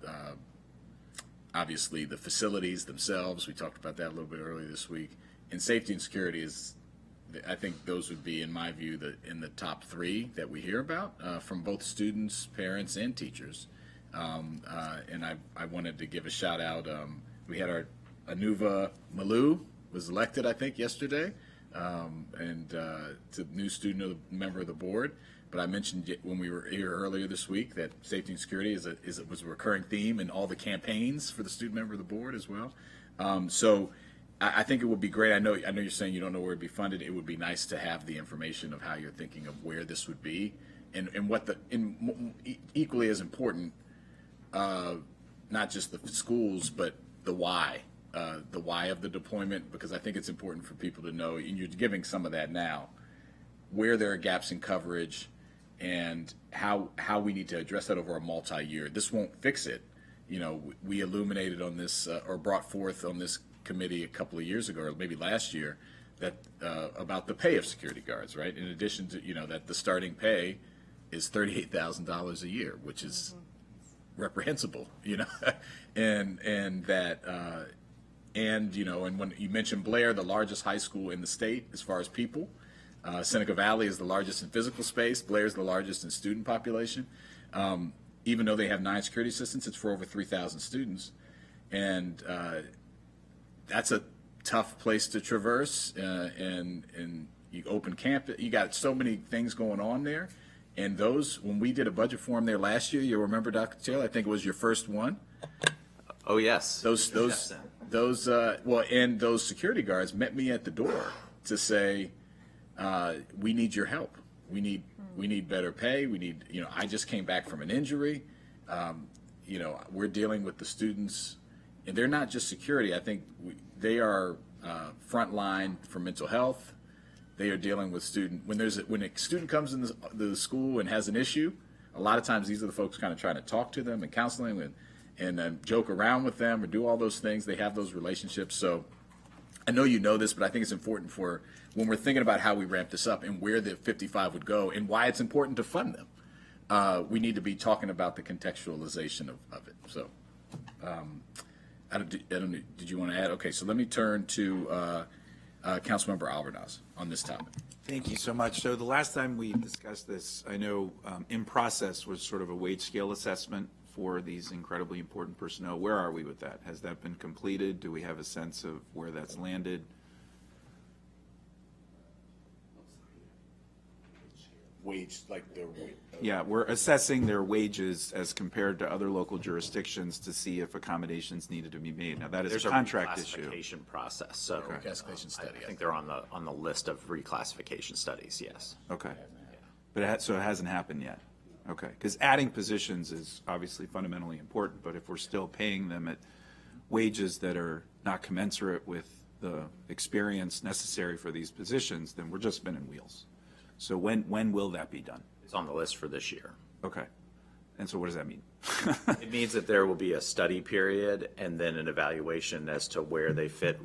obviously, the facilities themselves. We talked about that a little bit earlier this week. And safety and security is, I think those would be, in my view, in the top three that we hear about from both students, parents, and teachers. And I wanted to give a shout out. We had our Anuva Malou was elected, I think, yesterday, and to new student member of the board. But I mentioned when we were here earlier this week that safety and security was a recurring theme in all the campaigns for the student member of the board as well. So I think it would be great. I know you're saying you don't know where it'd be funded. It would be nice to have the information of how you're thinking of where this would be, and what equally as important, not just the schools, but the why of the deployment, because I think it's important for people to know, and you're giving some of that now, where there are gaps in coverage and how we need to address that over a multi-year. This won't fix it. We illuminated on this or brought forth on this committee a couple of years ago, or maybe last year, that about the pay of security guards, right? In addition to, that the starting pay is $38,000 a year, which is reprehensible, and that, and when you mentioned Blair, the largest high school in the state as far as people, Seneca Valley is the largest in physical space. Blair is the largest in student population. Even though they have 9 security assistants, it's for over 3,000 students, and that's a tough place to traverse. And you open campus, you got so many things going on there. And those, when we did a budget forum there last year, you remember, Dr. Taylor, I think it was your first one. Oh, yes. Those security guards met me at the door to say, we need your help. We need better pay. We need, I just came back from an injury. We're dealing with the students, and they're not just security. I think they are frontline for mental health. They are dealing with when a student comes in the school and has an issue, a lot of times these are the folks kind of trying to talk to them and counseling and joke around with them or do all those things. They have those relationships. So I know you know this, but I think it's important for when we're thinking about how we ramp this up and where the 55 would go and why it's important to fund them. We need to be talking about the contextualization of it. So I don't know, did you want to add? Okay, so let me turn to Councilmember Albornoz on this topic. Thank you so much. So the last time we discussed this, I know in process was sort of a wage scale assessment for these incredibly important personnel. Where are we with that? Has that been completed? Do we have a sense of where that's landed? Wage, like their wage. Yeah, we're assessing their wages as compared to other local jurisdictions to see if accommodations needed to be made. Now, that is There's a contract issue. reclassification process, so Reclassification study, I think they're on the list of reclassification studies, yes. Okay. But so it hasn't happened yet? Okay, because adding positions is obviously fundamentally important, but if we're still paying them at wages that are not commensurate with the experience necessary for these positions, then we're just spinning wheels. So when will that be done? It's on the list for this year. Okay. And so what does that mean? It means that there will be a study period and then an evaluation as to where they fit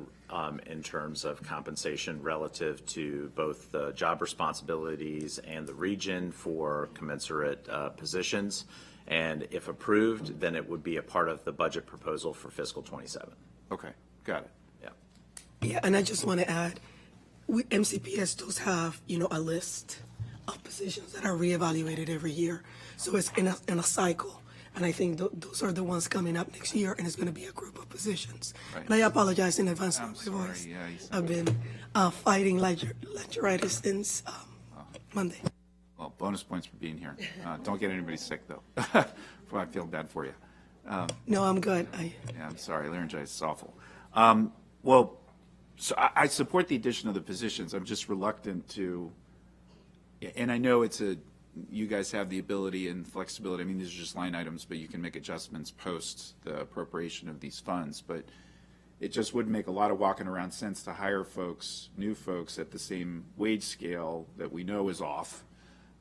in terms of compensation relative to both the job responsibilities and the region for commensurate positions. And if approved, then it would be a part of the budget proposal for fiscal 27. Okay, got it. Yeah. Yeah, and I just want to add, MCPS does have, a list of positions that are reevaluated every year. So it's in a cycle. And I think those are the ones coming up next year, and it's going to be a group of positions. Right. And I apologize in advance for my voice. Yeah, I've been fighting laryngitis since Monday. Well, bonus points for being here. Don't get anybody sick, though. I feel bad for you. No, I'm good. Yeah, I'm sorry. Laryngitis is awful. Well, so I support the addition of the positions. I'm just reluctant to, and I know you guys have the ability and flexibility. I mean, these are just line items, but you can make adjustments post the appropriation of these funds. But it just wouldn't make a lot of walking around sense to hire folks, new folks at the same wage scale that we know is off.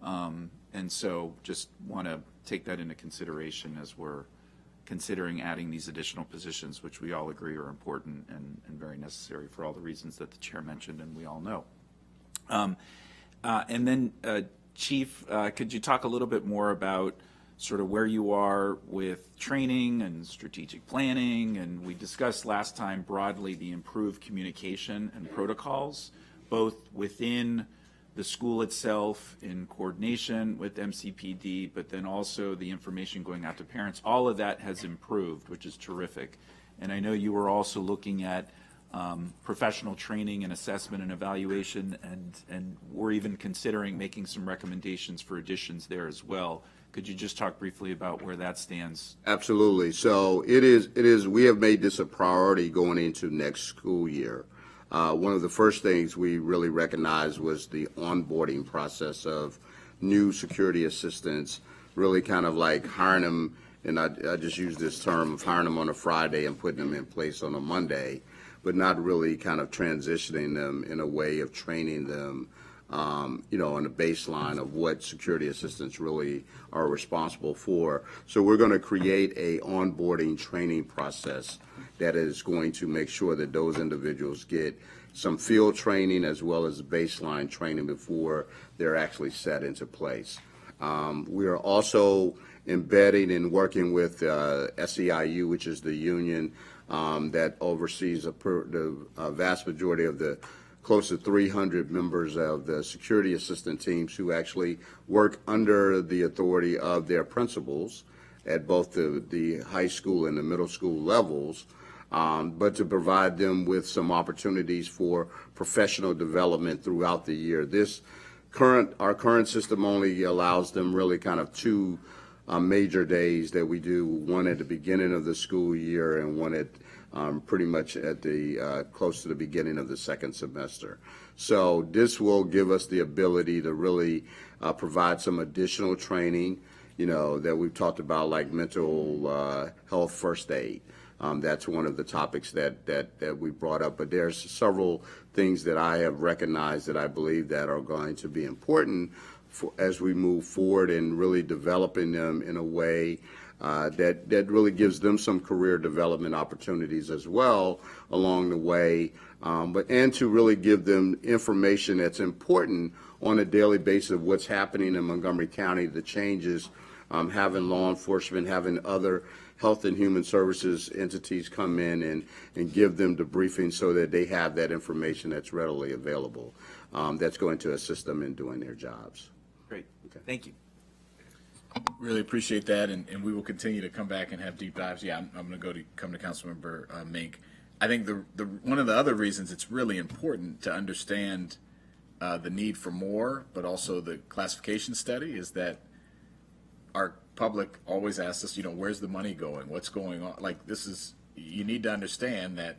And so just want to take that into consideration as we're considering adding these additional positions, which we all agree are important and very necessary for all the reasons that the chair mentioned and we all know. And then, Chief, could you talk a little bit more about sort of where you are with training and strategic planning? And we discussed last time broadly the improved communication and protocols, both within the school itself in coordination with MCPD, but then also the information going out to parents. All of that has improved, which is terrific. And I know you were also looking at professional training and assessment and evaluation, and we're even considering making some recommendations for additions there as well. Could you just talk briefly about where that stands? Absolutely. So it is, we have made this a priority going into next school year. One of the first things we really recognized was the onboarding process of new security assistants, really kind of like hiring them, and I just use this term of hiring them on a Friday and putting them in place on a Monday, but not really kind of transitioning them in a way of training them, on a baseline of what security assistants really are responsible for. So we're going to create a onboarding training process that is going to make sure that those individuals get some field training as well as baseline training before they're actually set into place. We are also embedding and working with SEIU, which is the union that oversees the vast majority of the close to 300 members of the security assistant teams who actually work under the authority of their principals at both the high school and the middle school levels, but to provide them with some opportunities for professional development throughout the year. Our current system only allows them really kind of two major days that we do, one at the beginning of the school year and one at pretty much at the close to the beginning of the second semester. So this will give us the ability to really provide some additional training, that we've talked about, like mental health first aid. That's one of the topics that we brought up, but there's several things that I have recognized that I believe that are going to be important as we move forward in really developing them in a way that really gives them some career development opportunities as well along the way, and to really give them information that's important on a daily basis of what's happening in Montgomery County, the changes, having law enforcement, having other health and human services entities come in and give them the briefing so that they have that information that's readily available, that's going to assist them in doing their jobs. Great. Okay. Thank you. Really appreciate that, and we will continue to come back and have deep dives. Yeah, I'm going to come to Councilmember Mink. I think the one of the other reasons it's really important to understand the need for more, but also the classification study, is that our public always asks us, where's the money going? What's going on? Like, you need to understand that,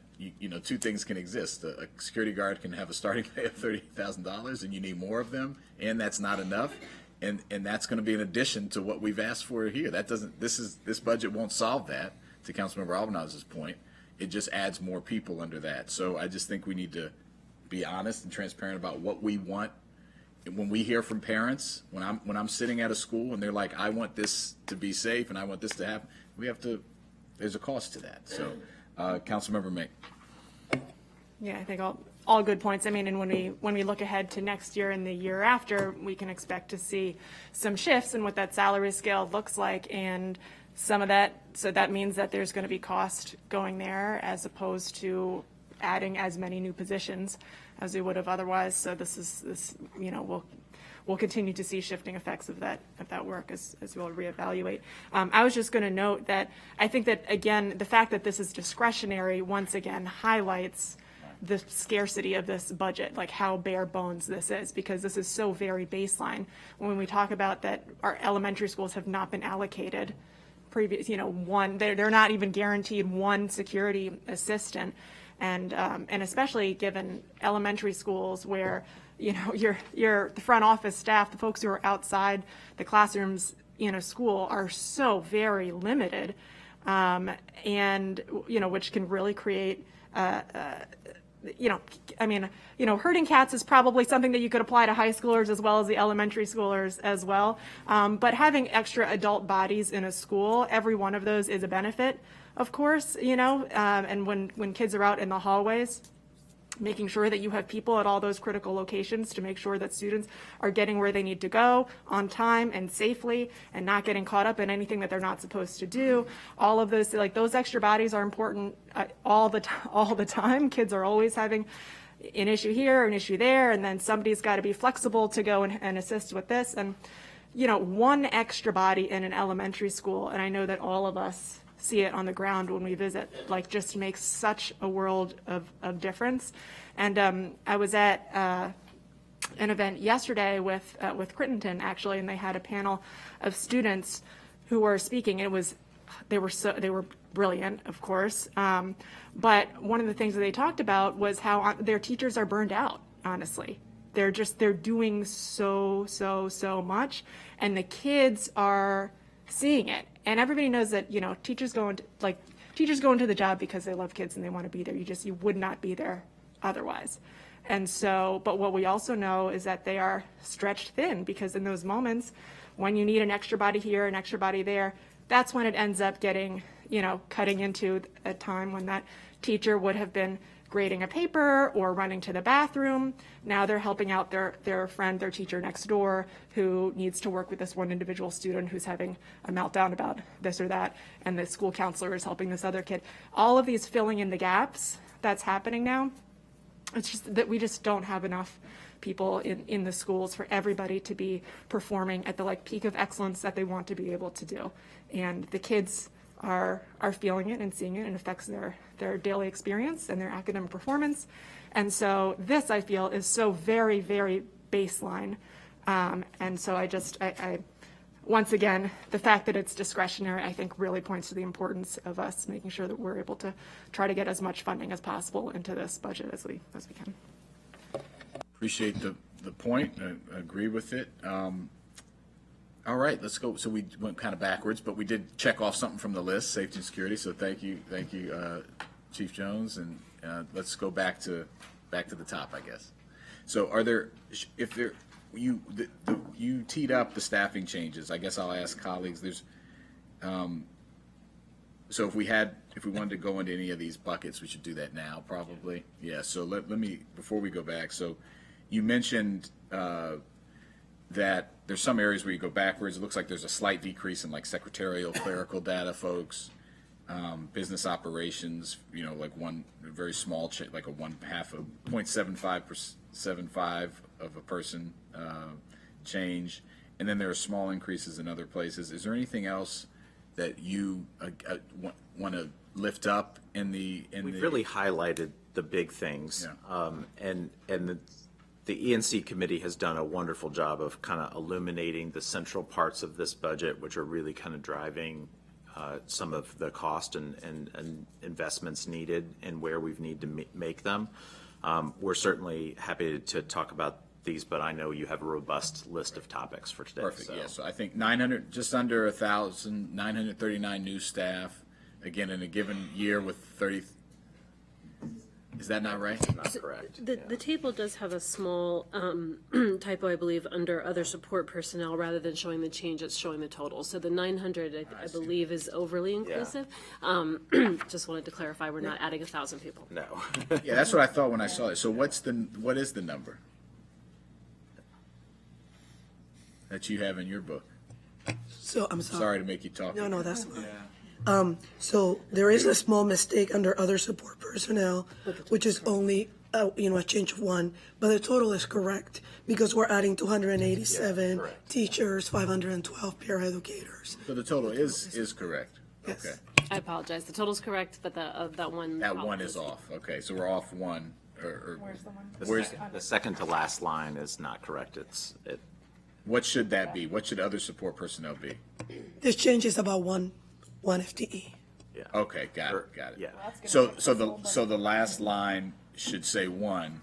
two things can exist. A security guard can have a starting pay of $30,000 and you need more of them, and that's not enough. And that's going to be in addition to what we've asked for here. This budget won't solve that, to Councilmember Albanaz's point. It just adds more people under that. So I just think we need to be honest and transparent about what we want. When we hear from parents, when I'm sitting at a school and they're like, I want this to be safe and I want this to happen, there's a cost to that. So, Councilmember May. Yeah, I think all good points. I mean, and when we look ahead to next year and the year after, we can expect to see some shifts in what that salary scale looks like, and some of that, so that means that there's going to be cost going there as opposed to adding as many new positions as we would have otherwise. So we'll continue to see shifting effects of that work as we'll reevaluate. I was just going to note that I think that, again, the fact that this is discretionary once again highlights the scarcity of this budget, like how bare bones this is, because this is so very baseline. When we talk about that our elementary schools have not been allocated previous, they're not even guaranteed one security assistant. And especially given elementary schools where, you know, the front office staff, the folks who are outside the classrooms in a school are so very limited, and, you know, which can really create, herding cats is probably something that you could apply to high schoolers as well as the elementary schoolers as well. But having extra adult bodies in a school, every one of those is a benefit, of course, you know, and when kids are out in the hallways, making sure that you have people at all those critical locations to make sure that students are getting where they need to go on time and safely and not getting caught up in anything that they're not supposed to do. All of those, like those extra bodies are important all the time. Kids are always having an issue here, an issue there, and then somebody's got to be flexible to go and assist with this. And, you know, one extra body in an elementary school, and I know that all of us see it on the ground when we visit, like just makes such a world of difference. And I was at an event yesterday with Crittenton actually, and they had a panel of students who were speaking. They were brilliant, of course, but one of the things that they talked about was how their teachers are burned out. Honestly, they're doing so much, and the kids are seeing it. And everybody knows that, you know, teachers go into the job because they love kids and they want to be there. You would not be there otherwise. And so, but what we also know is that they are stretched thin, because in those moments when you need an extra body here, an extra body there, that's when it ends up getting, you know, cutting into a time when that teacher would have been grading a paper or running to the bathroom. Now they're helping out their friend, their teacher next door, who needs to work with this one individual student who's having a meltdown about this or that, and the school counselor is helping this other kid. All of these filling in the gaps that's happening now. It's just that we just don't have enough people in the schools for everybody to be performing at the like peak of excellence that they want to be able to do. And the kids are feeling it and seeing it, and affects their daily experience and their academic performance. And so this, I feel, is so very, very baseline. And so I once again, the fact that it's discretionary, I think really points to the importance of us making sure that we're able to try to get as much funding as possible into this budget as we can. Appreciate the point. I agree with it. All right, let's go. So we went kind of backwards, but we did check off something from the list, safety and security. So thank you, Chief Jones. And let's go back to the top, I guess. So you teed up the staffing changes. I guess I'll ask colleagues. So if we wanted to go into any of these buckets, we should do that now, probably. Yeah. So let me, before we go back. So you mentioned that there's some areas where you go backwards. It looks like there's a slight decrease in like secretarial, clerical data folks, business operations, you know, like one very small, like a 0.75 of a person change. And then there are small increases in other places. Is there anything else that you want to lift up in the? We've really highlighted the big things. Yeah. And the E&C committee has done a wonderful job of kind of illuminating the central parts of this budget, which are really kind of driving some of the cost and investments needed and where we've need to make them. We're certainly happy to talk about these, but I know you have a robust list of topics for today. Perfect. So. Yeah. So I think 900, just under 1,000, 939 new staff. Again, in a given year with 30. Is that not right? Not correct. The table does have a small typo, I believe, under other support personnel. Rather than showing the change, it's showing the total. So the 900, I believe, is overly inclusive. Yeah. Just wanted to clarify, we're not adding 1,000 people. No. Yeah, that's what I thought when I saw it. So what is the number that you have in your book? So I'm sorry. Sorry to make you talk. No, that's fine. Yeah. So there is a small mistake under other support personnel, which is only a change of one, but the total is correct because we're adding 287 teachers, 512 paraeducators. So the total is correct. Yes. Okay. I apologize. The total's correct, but that one. That one is off. Okay, so we're off one. Where's the one? The second to last line is not correct. What should that be? What should other support personnel be? This change is about one FTE. Yeah. Okay, got Or- it, got it. yeah. So the last line should say 1,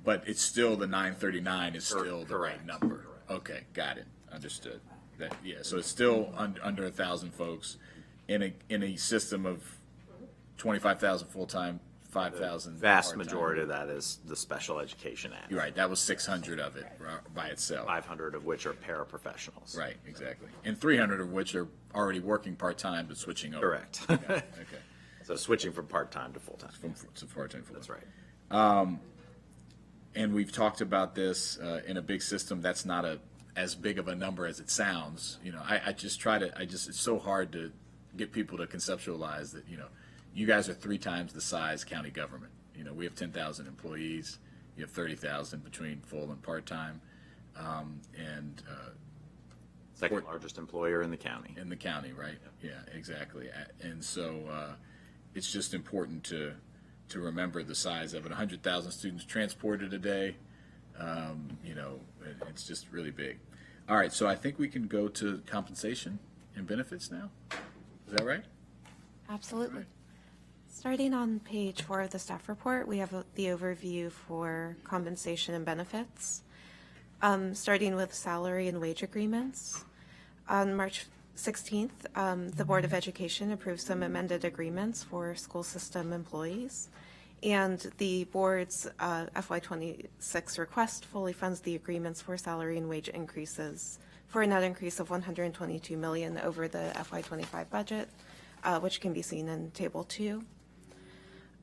but it's still the 939 is still the right Correct. number. Okay, got it, understood. That, yeah, so it's still under 1,000 folks in a system of 25,000 full-time, 5,000 Vast part-time. majority of that is the special education act. You're right, that was 600 of it by itself. 500 of which are paraprofessionals. Right, exactly. And 300 of which are already working part-time but switching over. Correct. Okay. So switching from part-time to full-time. To part-time, full-time. That's right. And we've talked about this in a big system. That's not as big of a number as it sounds. You know, it's so hard to get people to conceptualize that, you know, you guys are 3 times the size county government. You know, we have 10,000 employees. You have 30,000 between full and part-time. Second largest employer in the county. In the county, right? Yeah, exactly. And so it's just important to remember the size of it. 100,000 students transported a day. You know, it's just really big. All right, so I think we can go to compensation and benefits now. Is that right? Absolutely. Starting on page 4 of the staff report, we have the overview for compensation and benefits. Starting with salary and wage agreements. On March 16th, the Board of Education approved some amended agreements for school system employees. And the board's FY26 request fully funds the agreements for salary and wage increases for a net increase of $122 million over the FY25 budget, which can be seen in Table 2.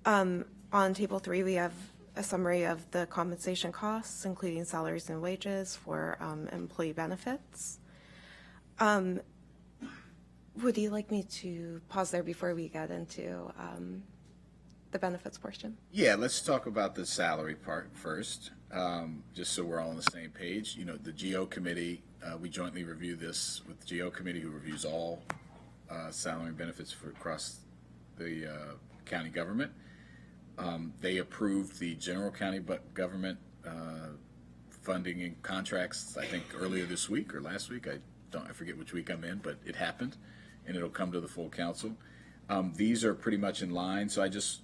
On Table 3, we have a summary of the compensation costs, including salaries and wages for employee benefits. Would you like me to pause there before we get into the benefits portion? Yeah, let's talk about the salary part first, just so we're all on the same page. You know, the GO committee, we jointly review this with the GO committee, who reviews all salary and benefits for across the county government. They approved the general county government funding and contracts, I think, earlier this week or last week. I forget which week I'm in, but it happened, and it'll come to the full council. These are pretty much in line, so just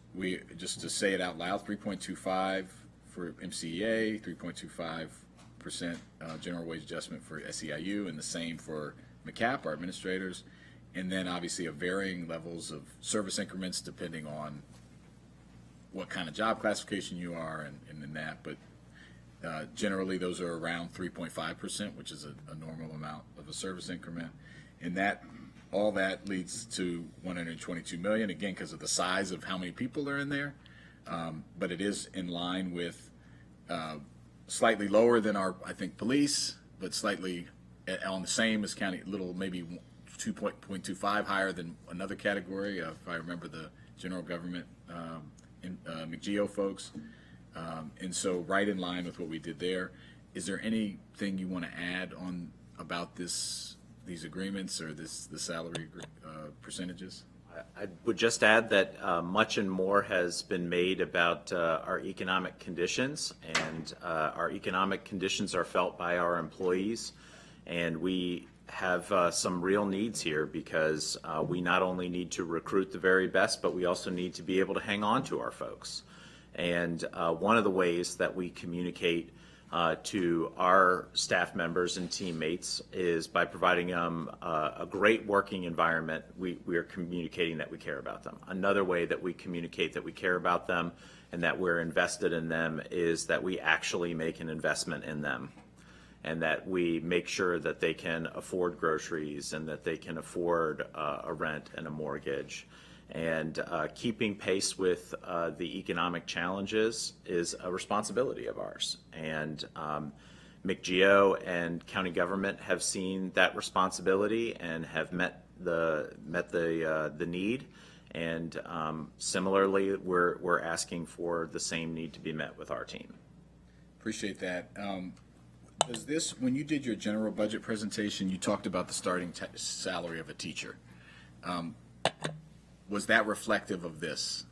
to say it out loud, 3.25 for MCEA, 3.25% general wage adjustment for SEIU, and the same for MCAP, our administrators, and then obviously of varying levels of service increments depending on what kind of job classification you are and in that, but generally those are around 3.5%, which is a normal amount of a service increment, and all that leads to $122 million, again, because of the size of how many people are in there. But it is in line with slightly lower than our, I think, police, but slightly on the same as county, maybe 2.25 higher than another category, if I remember the general government McGeo folks. And so right in line with what we did there. Is there anything you want to add on about these agreements or the salary percentages? I would just add that much and more has been made about our economic conditions, and our economic conditions are felt by our employees, and we have some real needs here because we not only need to recruit the very best, but we also need to be able to hang on to our folks. And one of the ways that we communicate to our staff members and teammates is by providing them a great working environment. We are communicating that we care about them. Another way that we communicate that we care about them and that we're invested in them is that we actually make an investment in them, and that we make sure that they can afford groceries and that they can afford a rent and a mortgage. And keeping pace with the economic challenges is a responsibility of ours. And McGeo and county government have seen that responsibility and have met the need. And similarly, we're asking for the same need to be met with our team. Appreciate that. When you did your general budget presentation, you talked about the starting salary of a teacher. Was that reflective of this?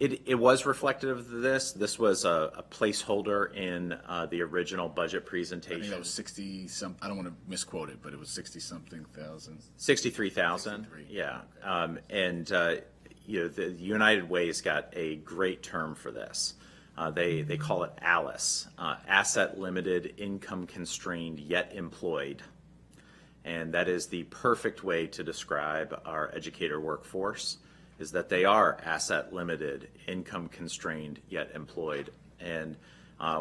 It was reflective of this. This was a placeholder in the original budget I presentation. think that was 60 some, I don't want to misquote it, but it was 60 something thousand. 63,000, 63. yeah. The United Way's got a great term for this. They call it ALICE, Asset Limited, Income Constrained, Yet Employed. And that is the perfect way to describe our educator workforce, is that they are asset limited, income constrained, yet employed. And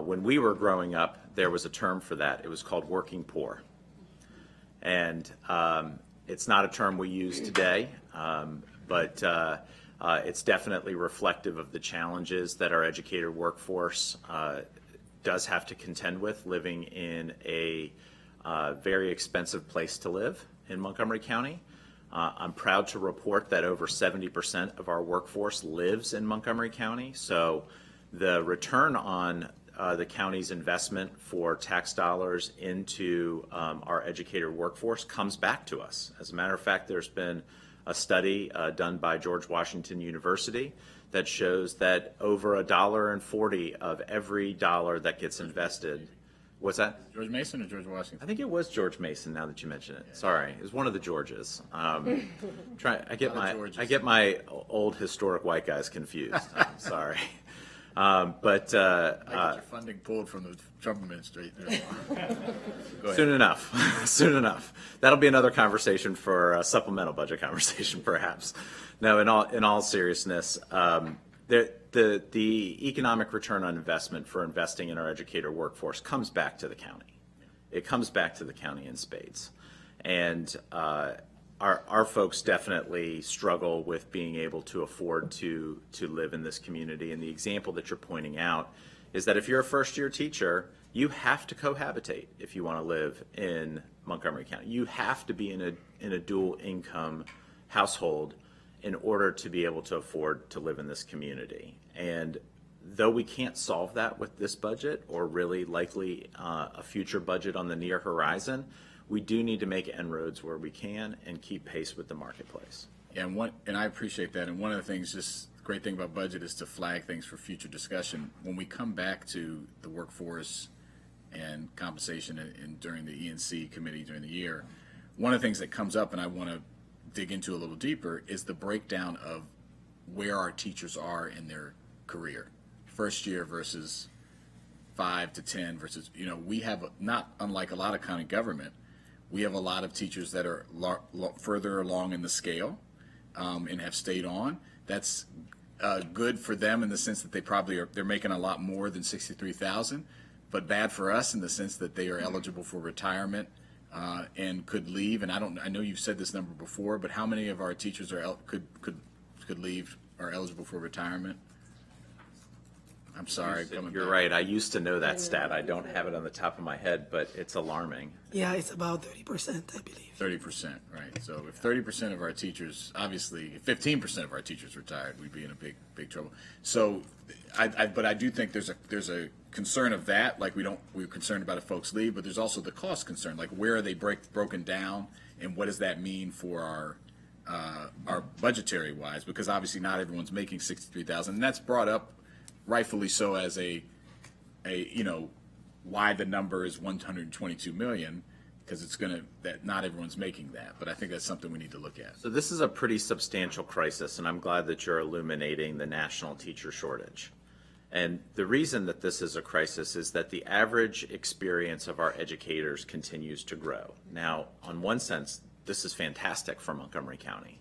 when we were growing up, there was a term for that. It was called working poor. And it's not a term we use today, but it's definitely reflective of the challenges that our educator workforce does have to contend with, living in a very expensive place to live in Montgomery County. I'm proud to report that over 70% of our workforce lives in Montgomery County. So the return on the county's investment for tax dollars into our educator workforce comes back to us. As a matter of fact, there's been a study done by George Washington University that shows that over $1.40 of every dollar that gets invested. What's that? George Mason or George Washington? I think it was George Mason. Now that you mention it, sorry, it was one of the Georges. I get my old historic white guys confused. I'm sorry, but your funding pulled from the Trump administration. soon enough. That'll be another conversation for a supplemental budget conversation, perhaps. No, in all seriousness. The economic return on investment for investing in our educator workforce comes back to the county. It comes back to the county in spades. And our folks definitely struggle with being able to afford to live in this community. And the example that you're pointing out is that if you're a first-year teacher, you have to cohabitate if you want to live in Montgomery County. You have to be in a dual income household in order to be able to afford to live in this community. And though we can't solve that with this budget, or really likely a future budget on the near horizon, we do need to make inroads where we can and keep pace with the marketplace. Yeah, and I appreciate that. And one of the things, just the great thing about budget is to flag things for future discussion. When we come back to the workforce and compensation and during the E&C committee during the year, one of the things that comes up, and I want to dig into a little deeper, is the breakdown of where our teachers are in their career. First year versus 5 to 10 versus, we have, not unlike a lot of county government, we have a lot of teachers that are further along in the scale and have stayed on. That's good for them in the sense that they're making a lot more than $63,000, but bad for us in the sense that they are eligible for retirement and could leave. And I know you've said this number before, but how many of our teachers could leave, are eligible for retirement? I'm sorry. You're right. I used to know that stat. I don't have it on the top of my head, but it's alarming. Yeah, it's about 30%, I believe. 30%, right. So if 30% of our teachers, obviously, if 15% of our teachers retired, we'd be in a big trouble. So, but I do think there's a concern of that. Like we're concerned about if folks leave, but there's also the cost concern. Like where are they broken down, and what does that mean for our budgetary wise? Because obviously not everyone's making $63,000, and that's brought up rightfully so as a why the number is 122 million, because that not everyone's making that, but I think that's something we need to look at. So this is a pretty substantial crisis, and I'm glad that you're illuminating the national teacher shortage. And the reason that this is a crisis is that the average experience of our educators continues to grow. Now, on one sense, this is fantastic for Montgomery County.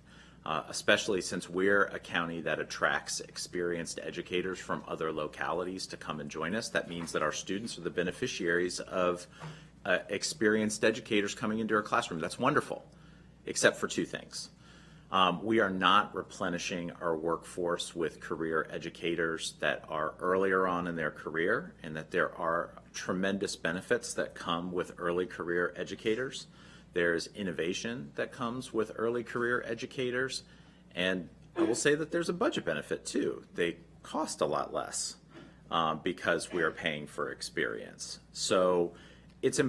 Especially since we're a county that attracts experienced educators from other localities to come and join us. That means that our students are the beneficiaries of experienced educators coming into our classroom. That's wonderful, except for two things. We are not replenishing our workforce with career educators that are earlier on in their career, and that there are tremendous benefits that come with early career educators. There's innovation that comes with early career educators, and I will say that there's a budget benefit too. They cost a lot less because we are paying for experience. So it's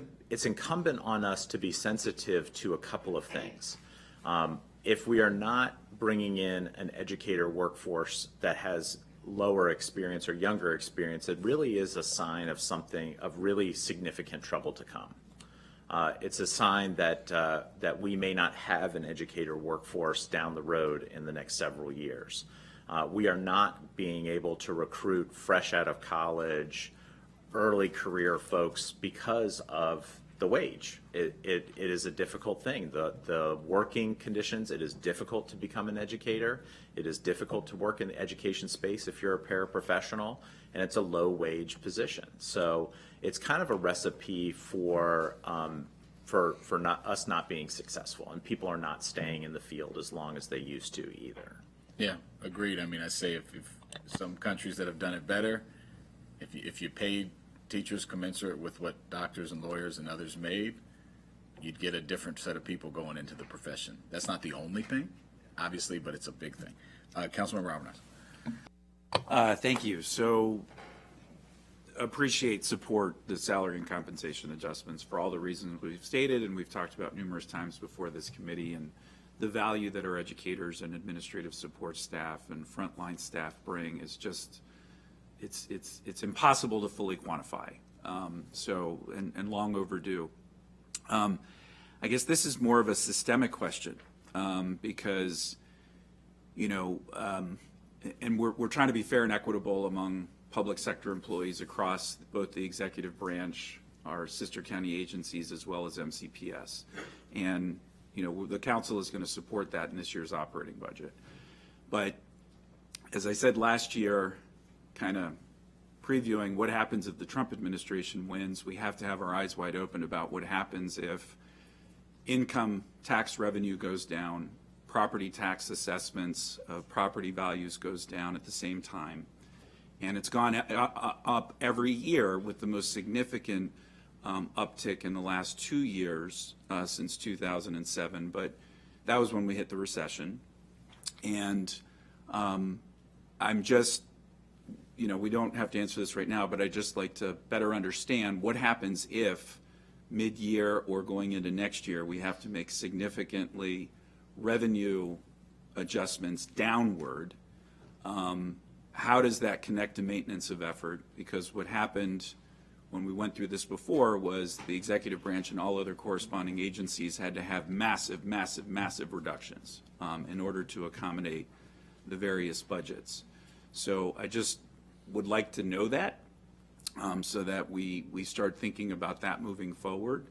incumbent on us to be sensitive to a couple of things. If we are not bringing in an educator workforce that has lower experience or younger experience, it really is a sign of something, of really significant trouble to come. It's a sign that, that we may not have an educator workforce down the road in the next several years. We are not being able to recruit fresh out of college, early career folks because of the wage. It is a difficult thing. The working conditions, it is difficult to become an educator. It is difficult to work in the education space if you're a paraprofessional, and it's a low wage position. So it's kind of a recipe for us not being successful, and people are not staying in the field as long as they used to either. Yeah, agreed. I mean, I say if some countries that have done it better, if you paid teachers commensurate with what doctors and lawyers and others made, you'd get a different set of people going into the profession. That's not the only thing, obviously, but it's a big thing. Councilmember Alvarez. Thank you. So appreciate, support the salary and compensation adjustments for all the reasons we've stated and we've talked about numerous times before this committee, and the value that our educators and administrative support staff and frontline staff bring is just, it's impossible to fully quantify. And long overdue. I guess this is more of a systemic question because, you know, and we're trying to be fair and equitable among public sector employees across both the executive branch, our sister county agencies, as well as MCPS. And, you know, the council is going to support that in this year's operating budget. But as I said last year, kind of previewing what happens if the Trump administration wins, we have to have our eyes wide open about what happens if income tax revenue goes down, property tax assessments of property values goes down at the same time. And it's gone up every year, with the most significant uptick in the last 2 years since 2007. But that was when we hit the recession. And I'm just, you know, we don't have to answer this right now, but I'd just like to better understand what happens if mid-year or going into next year we have to make significantly revenue adjustments downward. How does that connect to maintenance of effort? Because what happened when we went through this before was the executive branch and all other corresponding agencies had to have massive, massive, massive reductions in order to accommodate the various budgets. So I just would like to know that so that we start thinking about that moving forward,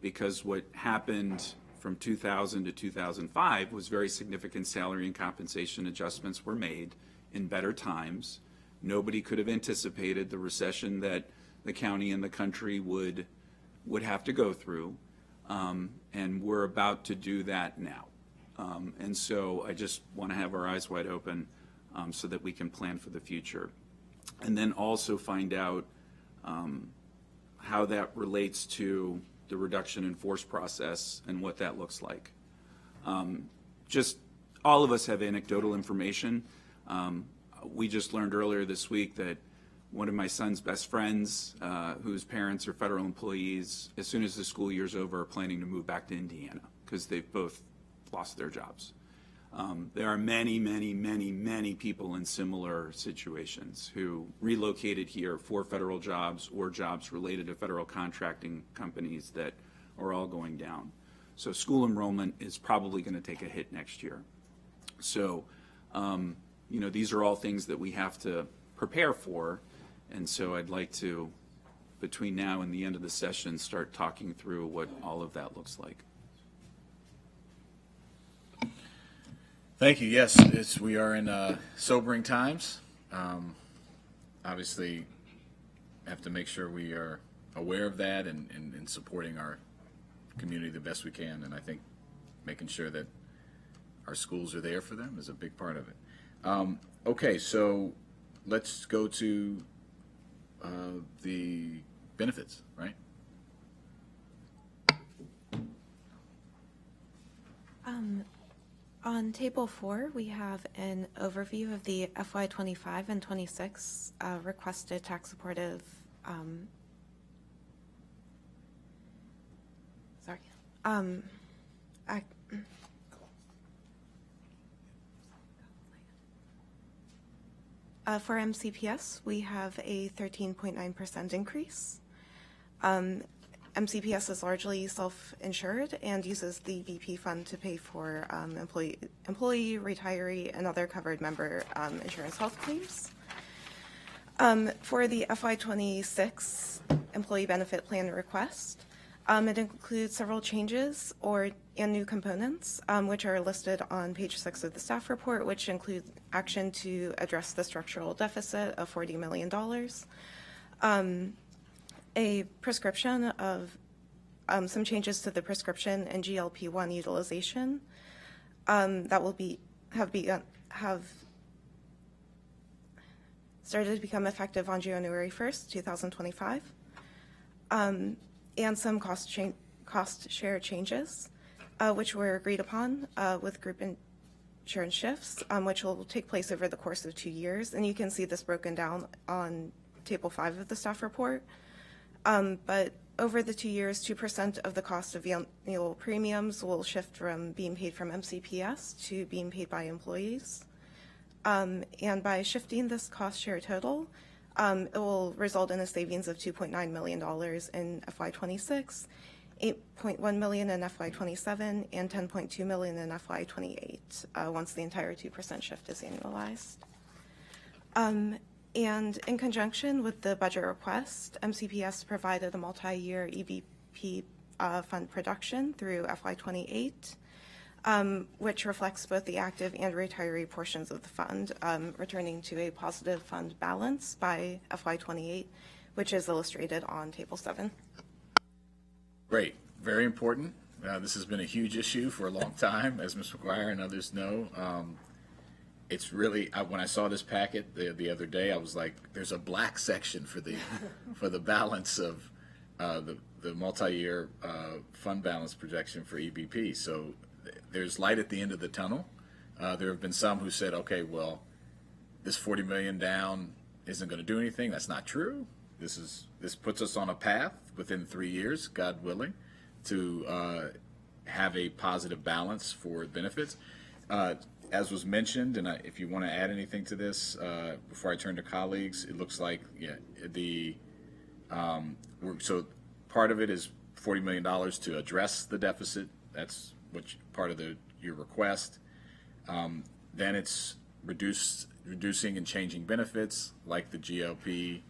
because what happened from 2000 to 2005 was very significant salary and compensation adjustments were made in better times. Nobody could have anticipated the recession that the county and the country would have to go through, and we're about to do that now. And so I just want to have our eyes wide open so that we can plan for the future. And then also find out how that relates to the reduction in force process and what that looks like. Just all of us have anecdotal information. We just learned earlier this week that one of my son's best friends, whose parents are federal employees, as soon as the school year's over, are planning to move back to Indiana because they've both lost their jobs. There are many, many, many, many people in similar situations who relocated here for federal jobs or jobs related to federal contracting companies that are all going down. So school enrollment is probably going to take a hit next year. So, you know, these are all things that we have to prepare for. And so I'd like to, between now and the end of the session, start talking through what all of that looks like. Thank you. Yes, we are in sobering times. Obviously, have to make sure we are aware of that and supporting our community the best we can. And I think making sure that our schools are there for them is a big part of it. Okay, so let's go to the benefits, right? On Table 4, we have an overview of the FY25 and 26 requested tax supportive. For MCPS, we have a 13.9% increase. MCPS is largely self-insured and uses the BP fund to pay for employee, retiree, and other covered member insurance health claims. For the FY26 employee benefit plan request, it includes several changes and new components, which are listed on page 6 of the staff report, which include action to address the structural deficit of $40 million, a prescription of some changes to the prescription and GLP-1 utilization that will have started to become effective on January 1st, 2025, and some cost share changes, which were agreed upon with group insurance shifts, which will take place over the course of 2 years. And you can see this broken down on table 5 of the staff report. But over the 2 years, 2% of the cost of the annual premiums will shift from being paid from MCPS to being paid by employees. And by shifting this cost share total, it will result in a savings of $2.9 million in FY26, $8.1 million in FY27, and $10.2 million in FY28 once the entire 2% shift is annualized. And in conjunction with the budget request, MCPS provided a multi-year EBP fund production through FY28, which reflects both the active and retiree portions of the fund, returning to a positive fund balance by FY28, which is illustrated on table 7. Great, very important. This has been a huge issue for a long time, as Ms. McGuire and others know. It's really, when I saw this packet the other day, I was like, there's a black section for the balance of the multi-year fund balance projection for EBP. So there's light at the end of the tunnel. There have been some who said, okay, well, this $40 million down isn't going to do anything. That's not true. This puts us on a path within 3 years, God willing, to have a positive balance for benefits. As was mentioned, and if you want to add anything to this before I turn to colleagues, it looks like so part of it is $40 million to address the deficit. That's part of your request. Then it's reducing and changing benefits like the GLP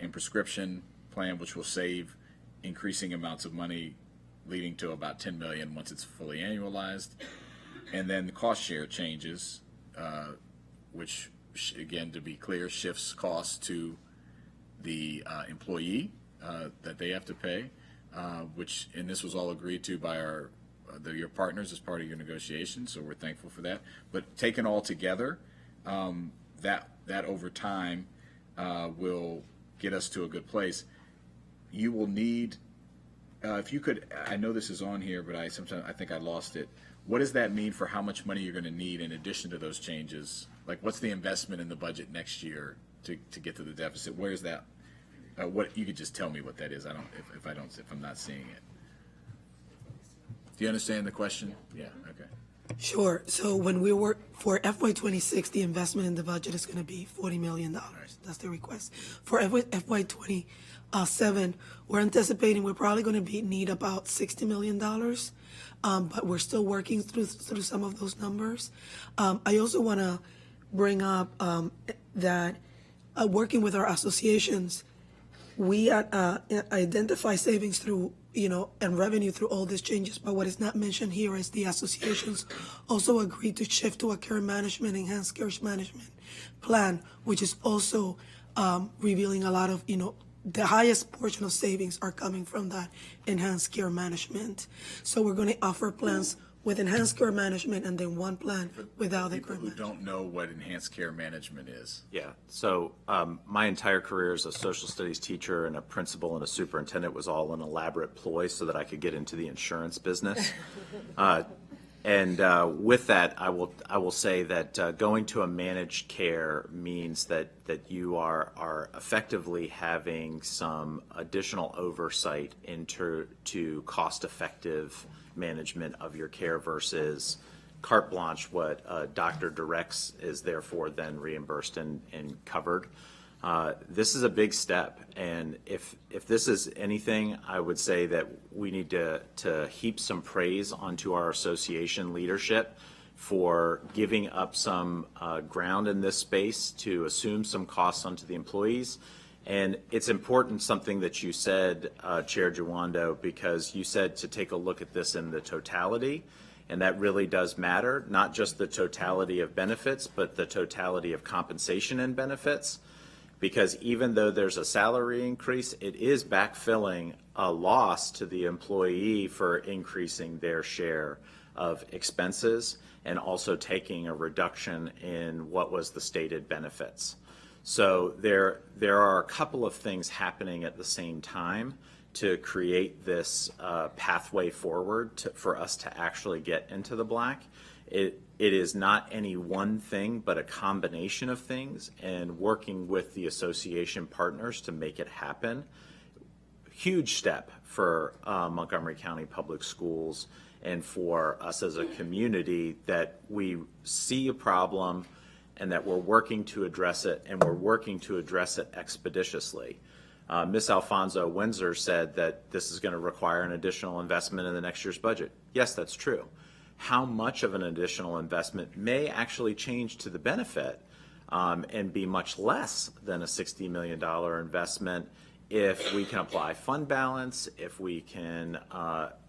and prescription plan, which will save increasing amounts of money, leading to about $10 million once it's fully annualized. And then the cost share changes, which, again, to be clear, shifts costs to the employee that they have to pay, and this was all agreed to by your partners as part of your negotiations, so we're thankful for that. But taken all together, that over time will get us to a good place. You will need, if you could, I know this is on here, but I think I lost it. What does that mean for how much money you're going to need in addition to those changes? Like, what's the investment in the budget next year to get to the deficit? Where is that? What you could just tell me what that is. If I'm not seeing it. Do you understand the question? Yeah. Okay. Sure. So when we work for FY26, the investment in the budget is going to be $40 million. That's the request. For FY27, we're anticipating we're probably going to need about $60 million. But we're still working through some of those numbers. I also want to bring up that working with our associations, we identify savings through, and revenue through all these changes. But what is not mentioned here is the associations also agreed to shift to a care management, enhanced care management plan, which is also revealing a lot of, the highest portion of savings are coming from that enhanced care management. So we're going to offer plans with enhanced care management and then one plan without the care management. People who don't know what enhanced care management is. Yeah, so my entire career as a social studies teacher and a principal and a superintendent was all an elaborate ploy so that I could get into the insurance business. And with that, I will say that going to a managed care means that you are effectively having some additional oversight into cost-effective management of your care versus carte blanche what doctor directs is therefore then reimbursed and covered. This is a big step, and if this is anything, I would say that we need to heap some praise onto our association leadership for giving up some ground in this space to assume some costs onto the employees. And it's important, something that you said, Chair Jawando, because you said to take a look at this in the totality, and that really does matter, not just the totality of benefits, but the totality of compensation and benefits. Because even though there's a salary increase, it is backfilling a loss to the employee for increasing their share of expenses and also taking a reduction in what was the stated benefits. So there are a couple of things happening at the same time to create this pathway forward for us to actually get into the black. It is not any one thing, but a combination of things, and working with the association partners to make it happen. Huge step for Montgomery County Public Schools and for us as a community, that we see a problem and that we're working to address it, and we're working to address it expeditiously. Ms. Alfonso Windsor said that this is going to require an additional investment in the next year's budget. Yes, that's true. How much of an additional investment may actually change to the benefit and be much less than a $60 million investment if we can apply fund balance, if we can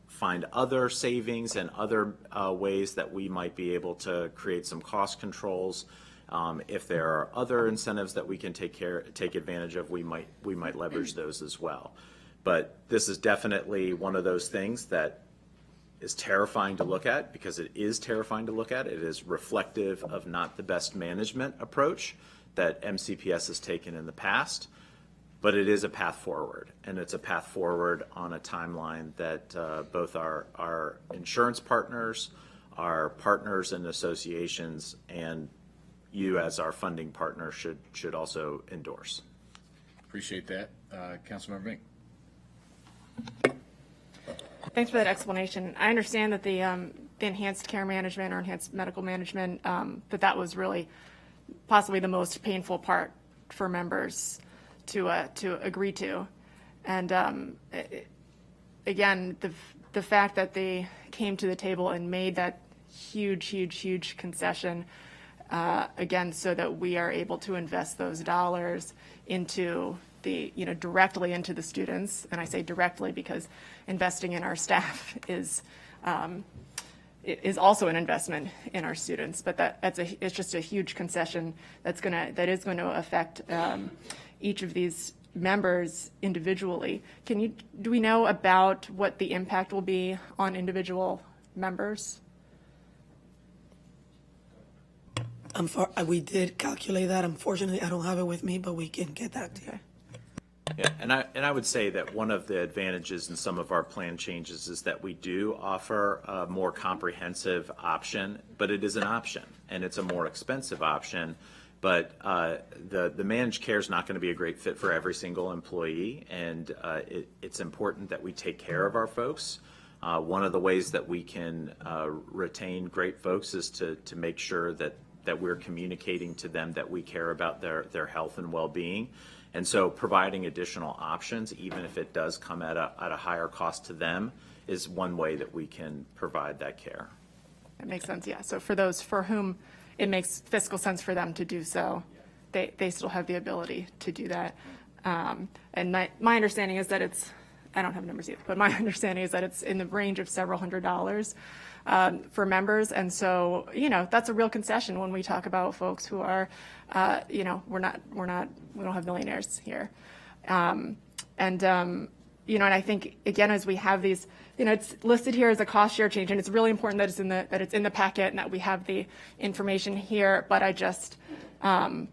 find other savings and other ways that we might be able to create some cost controls. If there are other incentives that we can take advantage of, we might leverage those as well. But this is definitely one of those things that is terrifying to look at, because it is terrifying to look at. It is reflective of not the best management approach that MCPS has taken in the past, but it is a path forward, and it's a path forward on a timeline that both our insurance partners, our partners and associations, and you as our funding partner should also endorse. Appreciate that. Councilmember Mink. Thanks for that explanation. I understand that the enhanced care management or enhanced medical management, that was really possibly the most painful part for members to agree to. And again, the fact that they came to the table and made that huge concession, again, so that we are able to invest those dollars into directly into the students. And I say directly because investing in our staff is also an investment in our students. But it's just a huge concession that is going to affect each of these members individually. Do we know about what the impact will be on individual members? We did calculate that. Unfortunately, I don't have it with me, but we can get that to you. Yeah, and I would say that one of the advantages in some of our plan changes is that we do offer a more comprehensive option, but it is an option, and it's a more expensive option. But the managed care is not going to be a great fit for every single employee, and it's important that we take care of our folks. One of the ways that we can retain great folks is to make sure that we're communicating to them that we care about their health and well-being. And so providing additional options, even if it does come at a higher cost to them, is one way that we can provide that care. That makes sense, yeah. So for those for whom it makes fiscal sense for them to do so, they still have the ability to do that. And my understanding is that I don't have numbers either, but my understanding is that it's in the range of several $100s for members. And so, that's a real concession when we talk about folks who are, we don't have millionaires here. And I think, again, as we have these, it's listed here as a cost share change, and it's really important that it's in the packet and that we have the information here. But I just, that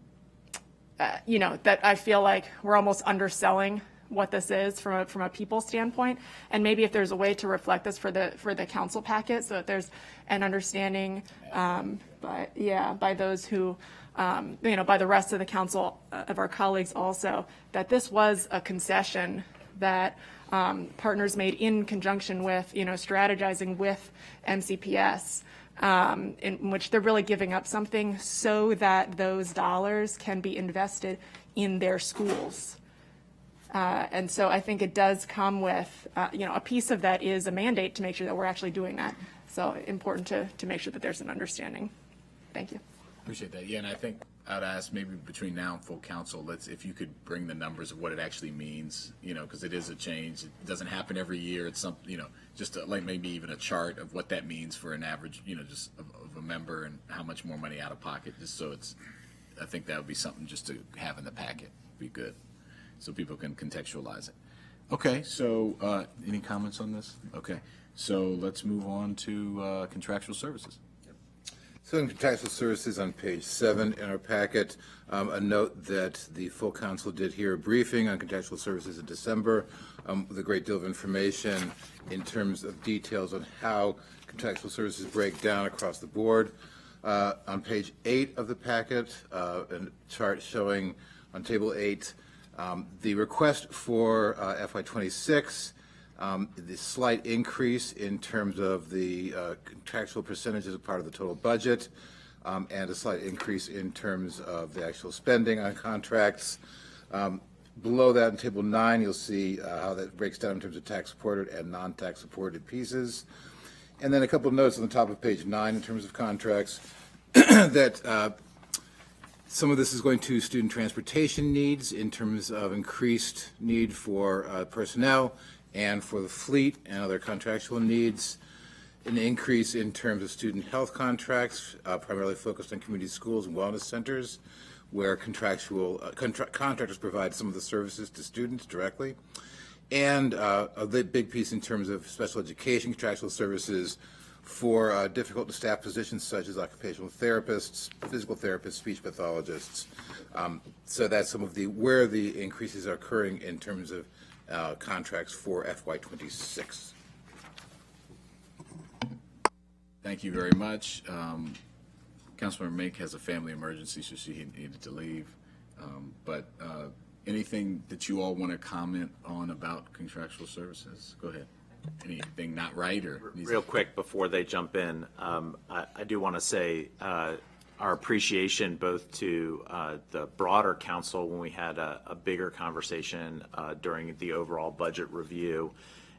I feel like we're almost underselling what this is from a people standpoint, and maybe if there's a way to reflect this for the council packet, so that there's an understanding by those who, by the rest of the council, of our colleagues also, that this was a concession that partners made in conjunction with, strategizing with MCPS in which they're really giving up something so that those dollars can be invested in their schools. And so I think it does come with, a piece of that is a mandate to make sure that we're actually doing that. So important to make sure that there's an understanding. Thank you. Appreciate that. Yeah, and I think I'd ask maybe between now and full council, if you could bring the numbers of what it actually means, because it is a change. It doesn't happen every year. It's something, just like maybe even a chart of what that means for an average, just of a member and how much more money out of pocket, just so I think that would be something just to have in the packet. Be good. So people can contextualize it. Okay, so any comments on this? Okay, so let's move on to contractual services. So in contractual services on page 7 in our packet, a note that the full council did hear a briefing on contractual services in December with a great deal of information in terms of details on how contractual services break down across the board. On page 8 of the packet, a chart showing on table 8 the request for FY26, the slight increase in terms of the contractual percentages as part of the total budget, and a slight increase in terms of the actual spending on contracts. Below that in table 9, you'll see how that breaks down in terms of tax-supported and non-tax-supported pieces. And then a couple of notes on the top of page 9 in terms of contracts that some of this is going to student transportation needs in terms of increased need for personnel and for the fleet and other contractual needs. An increase in terms of student health contracts, primarily focused on community schools and wellness centers, where contractors provide some of the services to students directly. And a big piece in terms of special education contractual services for difficult to staff positions such as occupational therapists, physical therapists, speech pathologists. So that's some of where the increases are occurring in terms of contracts for FY26. Thank you very much. Councilmember Mink has a family emergency, so she needed to leave. But anything that you all want to comment on about contractual services? Go ahead. Anything not right or real quick before they jump in, I do want to say our appreciation both to the broader council when we had a bigger conversation during the overall budget review,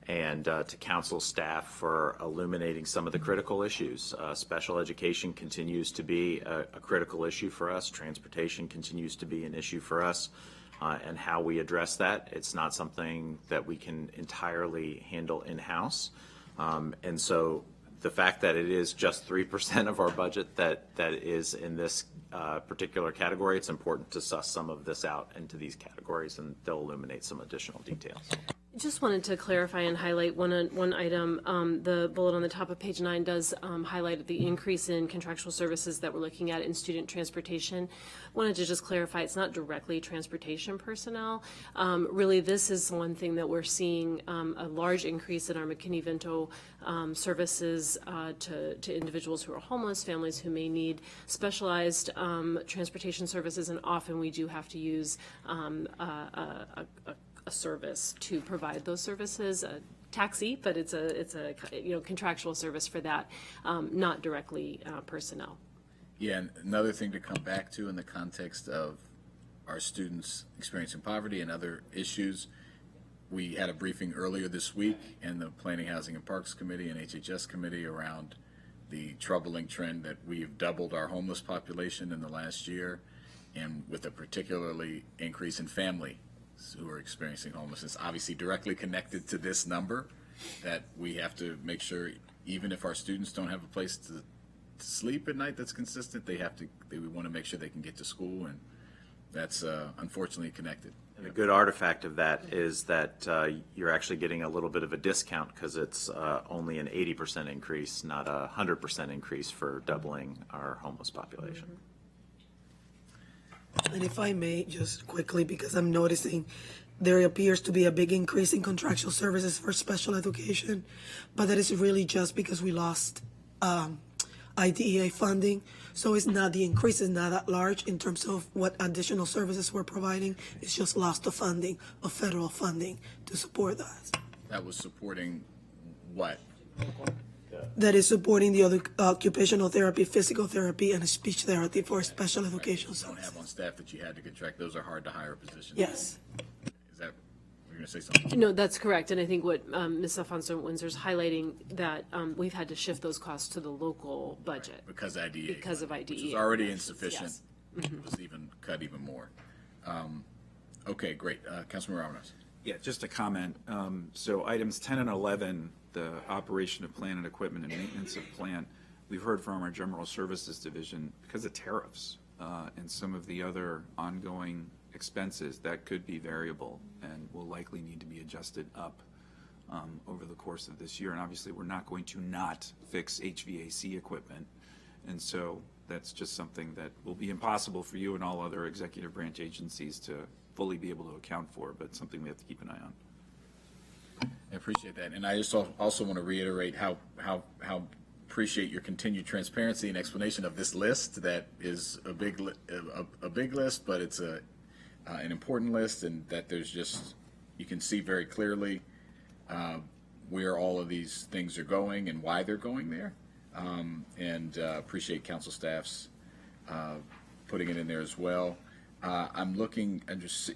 and to council staff for illuminating some of the critical issues. Special education continues to be a critical issue for us. Transportation continues to be an issue for us. And how we address that. It's not something that we can entirely handle in-house. And so the fact that it is just 3% of our budget that is in this particular category, it's important to suss some of this out into these categories, and they'll illuminate some additional details. Just wanted to clarify and highlight one item. The bullet on the top of page 9 does highlight the increase in contractual services that we're looking at in student transportation. Wanted to just clarify, it's not directly transportation personnel. Really, this is one thing that we're seeing a large increase in our McKinney-Vento services to individuals who are homeless, families who may need specialized transportation services, and often we do have to use a service to provide those services, a taxi, but it's a contractual service for that, not directly personnel. Yeah, and another thing to come back to in the context of our students experiencing poverty and other issues, we had a briefing earlier this week in the Planning, Housing, and Parks Committee and HHS Committee around the troubling trend that we've doubled our homeless population in the last year, and with a particularly increase in family who are experiencing homelessness, obviously directly connected to this number, that we have to make sure, even if our students don't have a place to sleep at night that's consistent, we want to make sure they can get to school, and that's unfortunately connected. And a good artifact of that is that you're actually getting a little bit of a discount because it's only an 80% increase, not a 100% increase for doubling our homeless population. Mm-hmm. And if I may, just quickly, because I'm noticing there appears to be a big increase in contractual services for special education, but that is really just because we lost IDEA funding. So it's not, the increase is not that large in terms of what additional services we're providing. It's just lost the funding of federal funding to support that. That was supporting what? that is supporting the other occupational therapy, physical therapy, and speech therapy for special education Don't services. have on staff that you had to contract. Those are hard to hire positions. Yes. Is that, you're going to say something? No, that's correct, and I think what Ms. Alfonso-Windsor's highlighting, that we've had to shift those costs to the local budget. Because IDEA. Because of Which was IDEA. already insufficient. Yes. Was even cut even more. Okay, great. Councilman Ramos. Yeah, just a comment. So items 10 and 11, the operation of plant and equipment and maintenance of plant, we've heard from our General Services Division, because of tariffs and some of the other ongoing expenses, that could be variable and will likely need to be adjusted up over the course of this year. And obviously, we're not going to not fix HVAC equipment. And so that's just something that will be impossible for you and all other executive branch agencies to fully be able to account for, but something we have to keep an eye on. I appreciate that. And I just also want to reiterate how appreciate your continued transparency and explanation of this list that is a big list, but it's an important list, and that there's just, you can see very clearly where all of these things are going and why they're going there. And appreciate council staff's putting it in there as well. I'm looking and just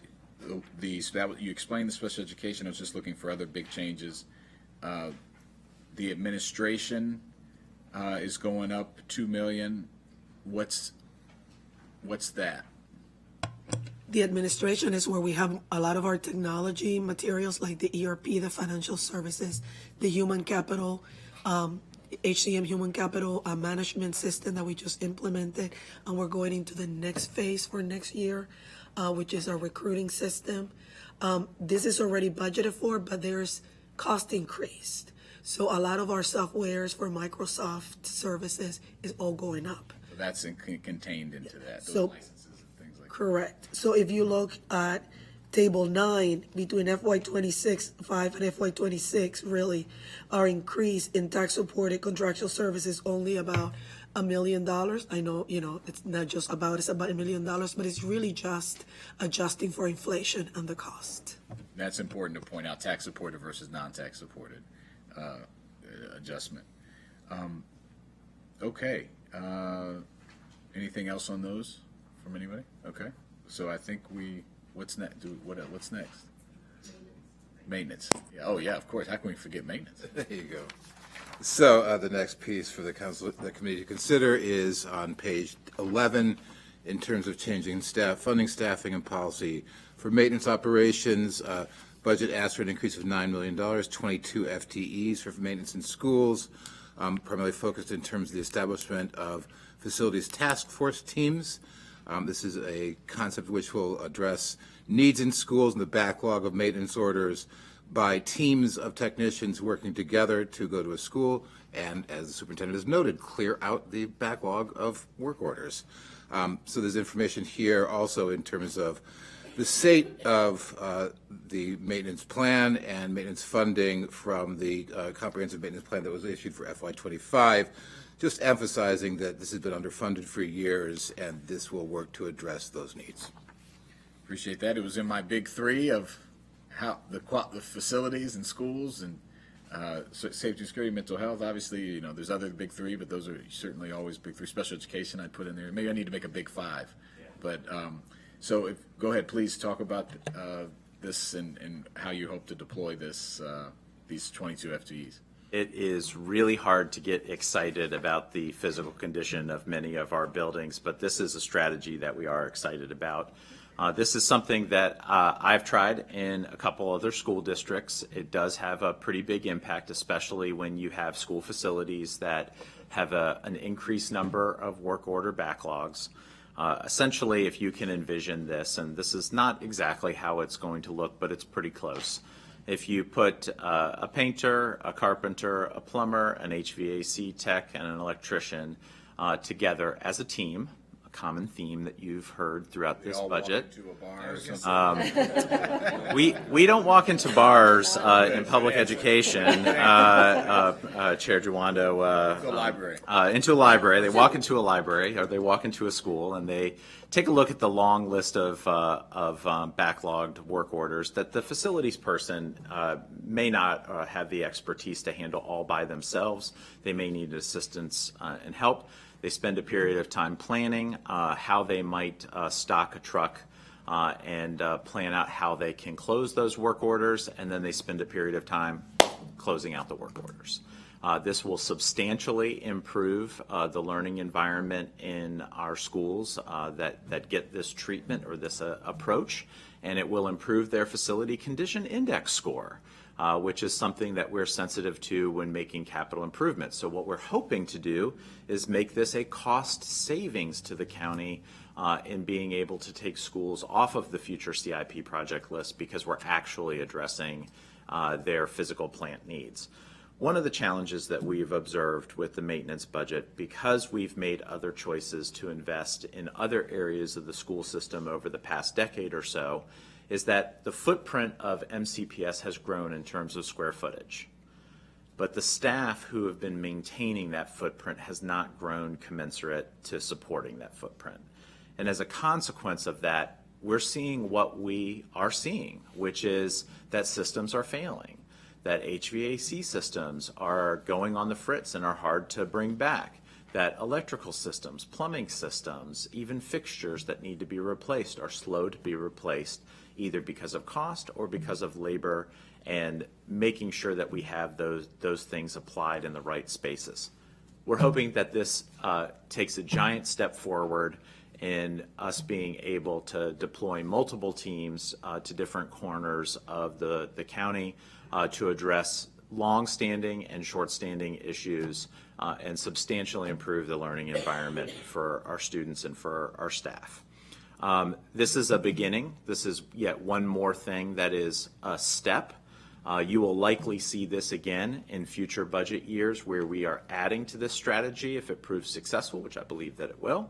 you explained the special education. I was just looking for other big changes. The administration is going up $2 million. What's that? The administration is where we have a lot of our technology materials, like the ERP, the financial services, the human capital, HCM human capital management system that we just implemented, and we're going into the next phase for next year, which is our recruiting system. This is already budgeted for, but there's cost increased. So a lot of our softwares for Microsoft services is all going up. So that's contained into that. Those So- licenses and things like that. Correct. So if you look at Table 9, between FY26 5 and FY26, really, our increase in tax-supported contractual services only about $1 million. I know, it's not just about, it's about $1 million, but it's really just adjusting for inflation and the cost. That's important to point out, tax supported versus non-tax supported adjustment. Okay. Anything else on those from anybody? Okay. So I think what's next? What's next? Maintenance. Yeah, oh yeah, of course. How can we forget maintenance? There you go. So the next piece for the committee to consider is on page 11 in terms of changing funding, staffing, and policy for maintenance operations. Budget asks for an increase of $9 million, 22 FTEs for maintenance in schools, primarily focused in terms of the establishment of facilities task force teams. This is a concept which will address needs in schools and the backlog of maintenance orders by teams of technicians working together to go to a school and, as the superintendent has noted, clear out the backlog of work orders. So there's information here also in terms of the state of the maintenance plan and maintenance funding from the comprehensive maintenance plan that was issued for FY25, just emphasizing that this has been underfunded for years and this will work to address those needs. Appreciate that. It was in my big three of how the facilities and schools and safety and security, mental health. Obviously, there's other big three, but those are certainly always big three. Special education I'd put in there. Maybe I need to make a big five. Yeah. But so go ahead, please talk about this and how you hope to deploy this these 22 FTEs. It is really hard to get excited about the physical condition of many of our buildings, but this is a strategy that we are excited about. This is something that I've tried in a couple other school districts. It does have a pretty big impact, especially when you have school facilities that have an increased number of work order backlogs. Essentially, if you can envision this, and this is not exactly how it's going to look, but it's pretty close. If you put a painter, a carpenter, a plumber, an HVAC tech, and an electrician together as a team, common theme that you've heard throughout this budget. To a bar or something. We don't walk into bars in public education, Chair Juwando. To a library. Into a library. They walk into a library, or they walk into a school, and they take a look at the long list of backlogged work orders that the facilities person may not have the expertise to handle all by themselves. They may need assistance and help. They spend a period of time planning how they might stock a truck and plan out how they can close those work orders, and then they spend a period of time closing out the work orders. This will substantially improve the learning environment in our schools that get this treatment or this approach, and it will improve their facility condition index score, which is something that we're sensitive to when making capital improvements. So what we're hoping to do is make this a cost savings to the county in being able to take schools off of the future CIP project list because we're actually addressing their physical plant needs. One of the challenges that we've observed with the maintenance budget, because we've made other choices to invest in other areas of the school system over the past decade or so, is that the footprint of MCPS has grown in terms of square footage. But the staff who have been maintaining that footprint has not grown commensurate to supporting that footprint. And as a consequence of that, we're seeing what we are seeing, which is that systems are failing, that HVAC systems are going on the fritz and are hard to bring back, that electrical systems, plumbing systems, even fixtures that need to be replaced are slow to be replaced, either because of cost or because of labor, and making sure that we have those things applied in the right spaces. We're hoping that this takes a giant step forward in us being able to deploy multiple teams to different corners of the county to address long-standing and short-standing issues and substantially improve the learning environment for our students and for our staff. This is a beginning. This is yet one more thing that is a step. You will likely see this again in future budget years where we are adding to this strategy if it proves successful, which I believe that it will.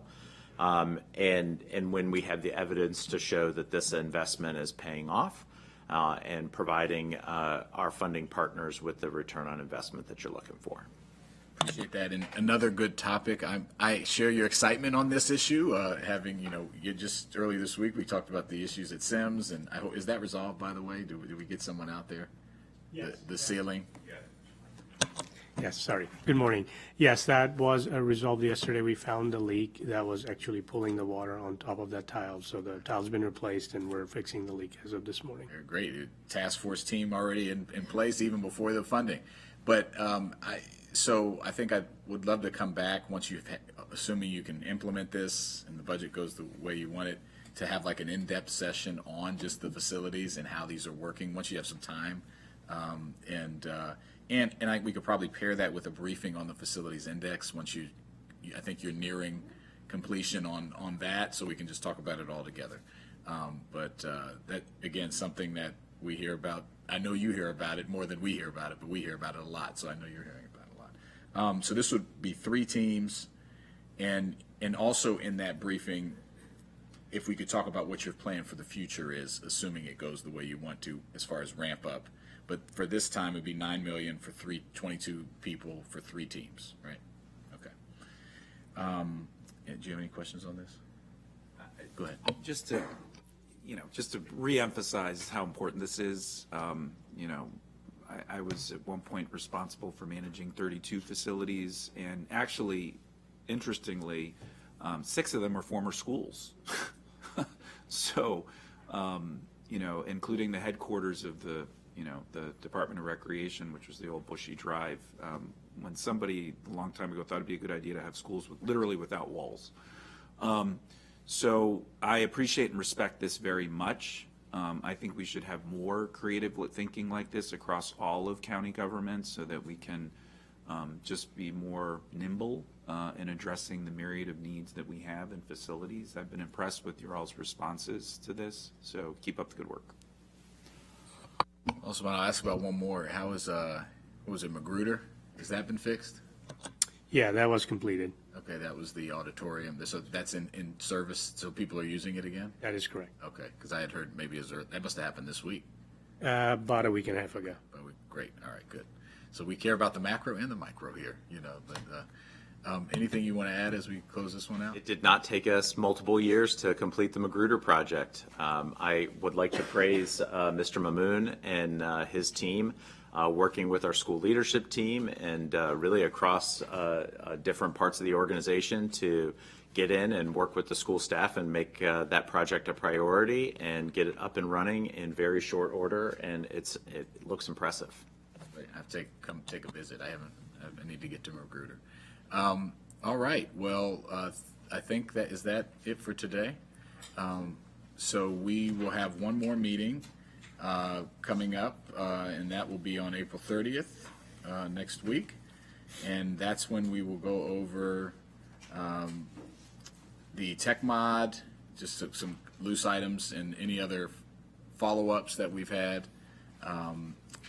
And when we have the evidence to show that this investment is paying off and providing our funding partners with the return on investment that you're looking for. Appreciate that. And another good topic, I share your excitement on this issue. You just earlier this week, we talked about the issues at Sims, and I hope, is that resolved, by the way? Did we get someone out there? Yes. The ceiling? Yes, sorry. Good morning. Yes, that was resolved yesterday. We found a leak that was actually pulling the water on top of that tile. So the tile's been replaced, and we're fixing the leak as of this morning. Great. Task force team already in place even before the funding. But so I think I would love to come back once assuming you can implement this and the budget goes the way you want it, to have like an in-depth session on just the facilities and how these are working once you have some time. We could probably pair that with a briefing on the facilities index once I think you're nearing completion on that, so we can just talk about it all together. That, again, something that we hear about. I know you hear about it more than we hear about it, but we hear about it a lot, so I know you're hearing about it a lot. So this would be 3 teams, and also in that briefing, if we could talk about what your plan for the future is, assuming it goes the way you want to as far as ramp up. But for this time, it'd be $9 million for 22 people for 3 teams, right? Okay. Do you have any questions on this? Go ahead. Just to reemphasize how important this is. I was at one point responsible for managing 32 facilities, and actually, interestingly, 6 of them are former schools. So, including the headquarters of the Department of Recreation, which was the old Bushy Drive, when somebody a long time ago thought it'd be a good idea to have schools literally without walls. So I appreciate and respect this very much. I think we should have more creative thinking like this across all of county governments so that we can just be more nimble in addressing the myriad of needs that we have in facilities. I've been impressed with your all's responses to this, so keep up the good work. Also, want to ask about one more. How is was it Magruder? Has that been fixed? Yeah, that was completed. Okay, that was the auditorium. So that's in service, so people are using it again? That is correct. Okay, because I had heard maybe that must have happened this week. About a week and a half ago. Great, all right, good. So we care about the macro and the micro here, but anything you want to add as we close this one out? It did not take us multiple years to complete the Magruder project. I would like to praise Mr. Mamoon and his team, working with our school leadership team and really across different parts of the organization to get in and work with the school staff and make that project a priority and get it up and running in very short order, and it looks impressive. I have to come take a visit. I need to get to Magruder. All right. Well, I think is it for today. So we will have one more meeting coming up, and that will be on April 30th next week, and that's when we will go over the tech mod, just some loose items, and any other follow-ups that we've had.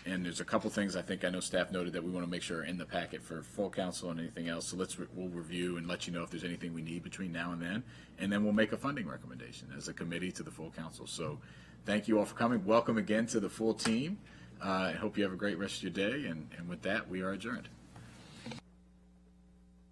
And there's a couple things I know staff noted that we want to make sure are in the packet for full council and anything else. So we'll review and let you know if there's anything we need between now and then we'll make a funding recommendation as a committee to the full council. So thank you all for coming. Welcome again to the full team. I hope you have a great rest of your day. And with that, we are adjourned.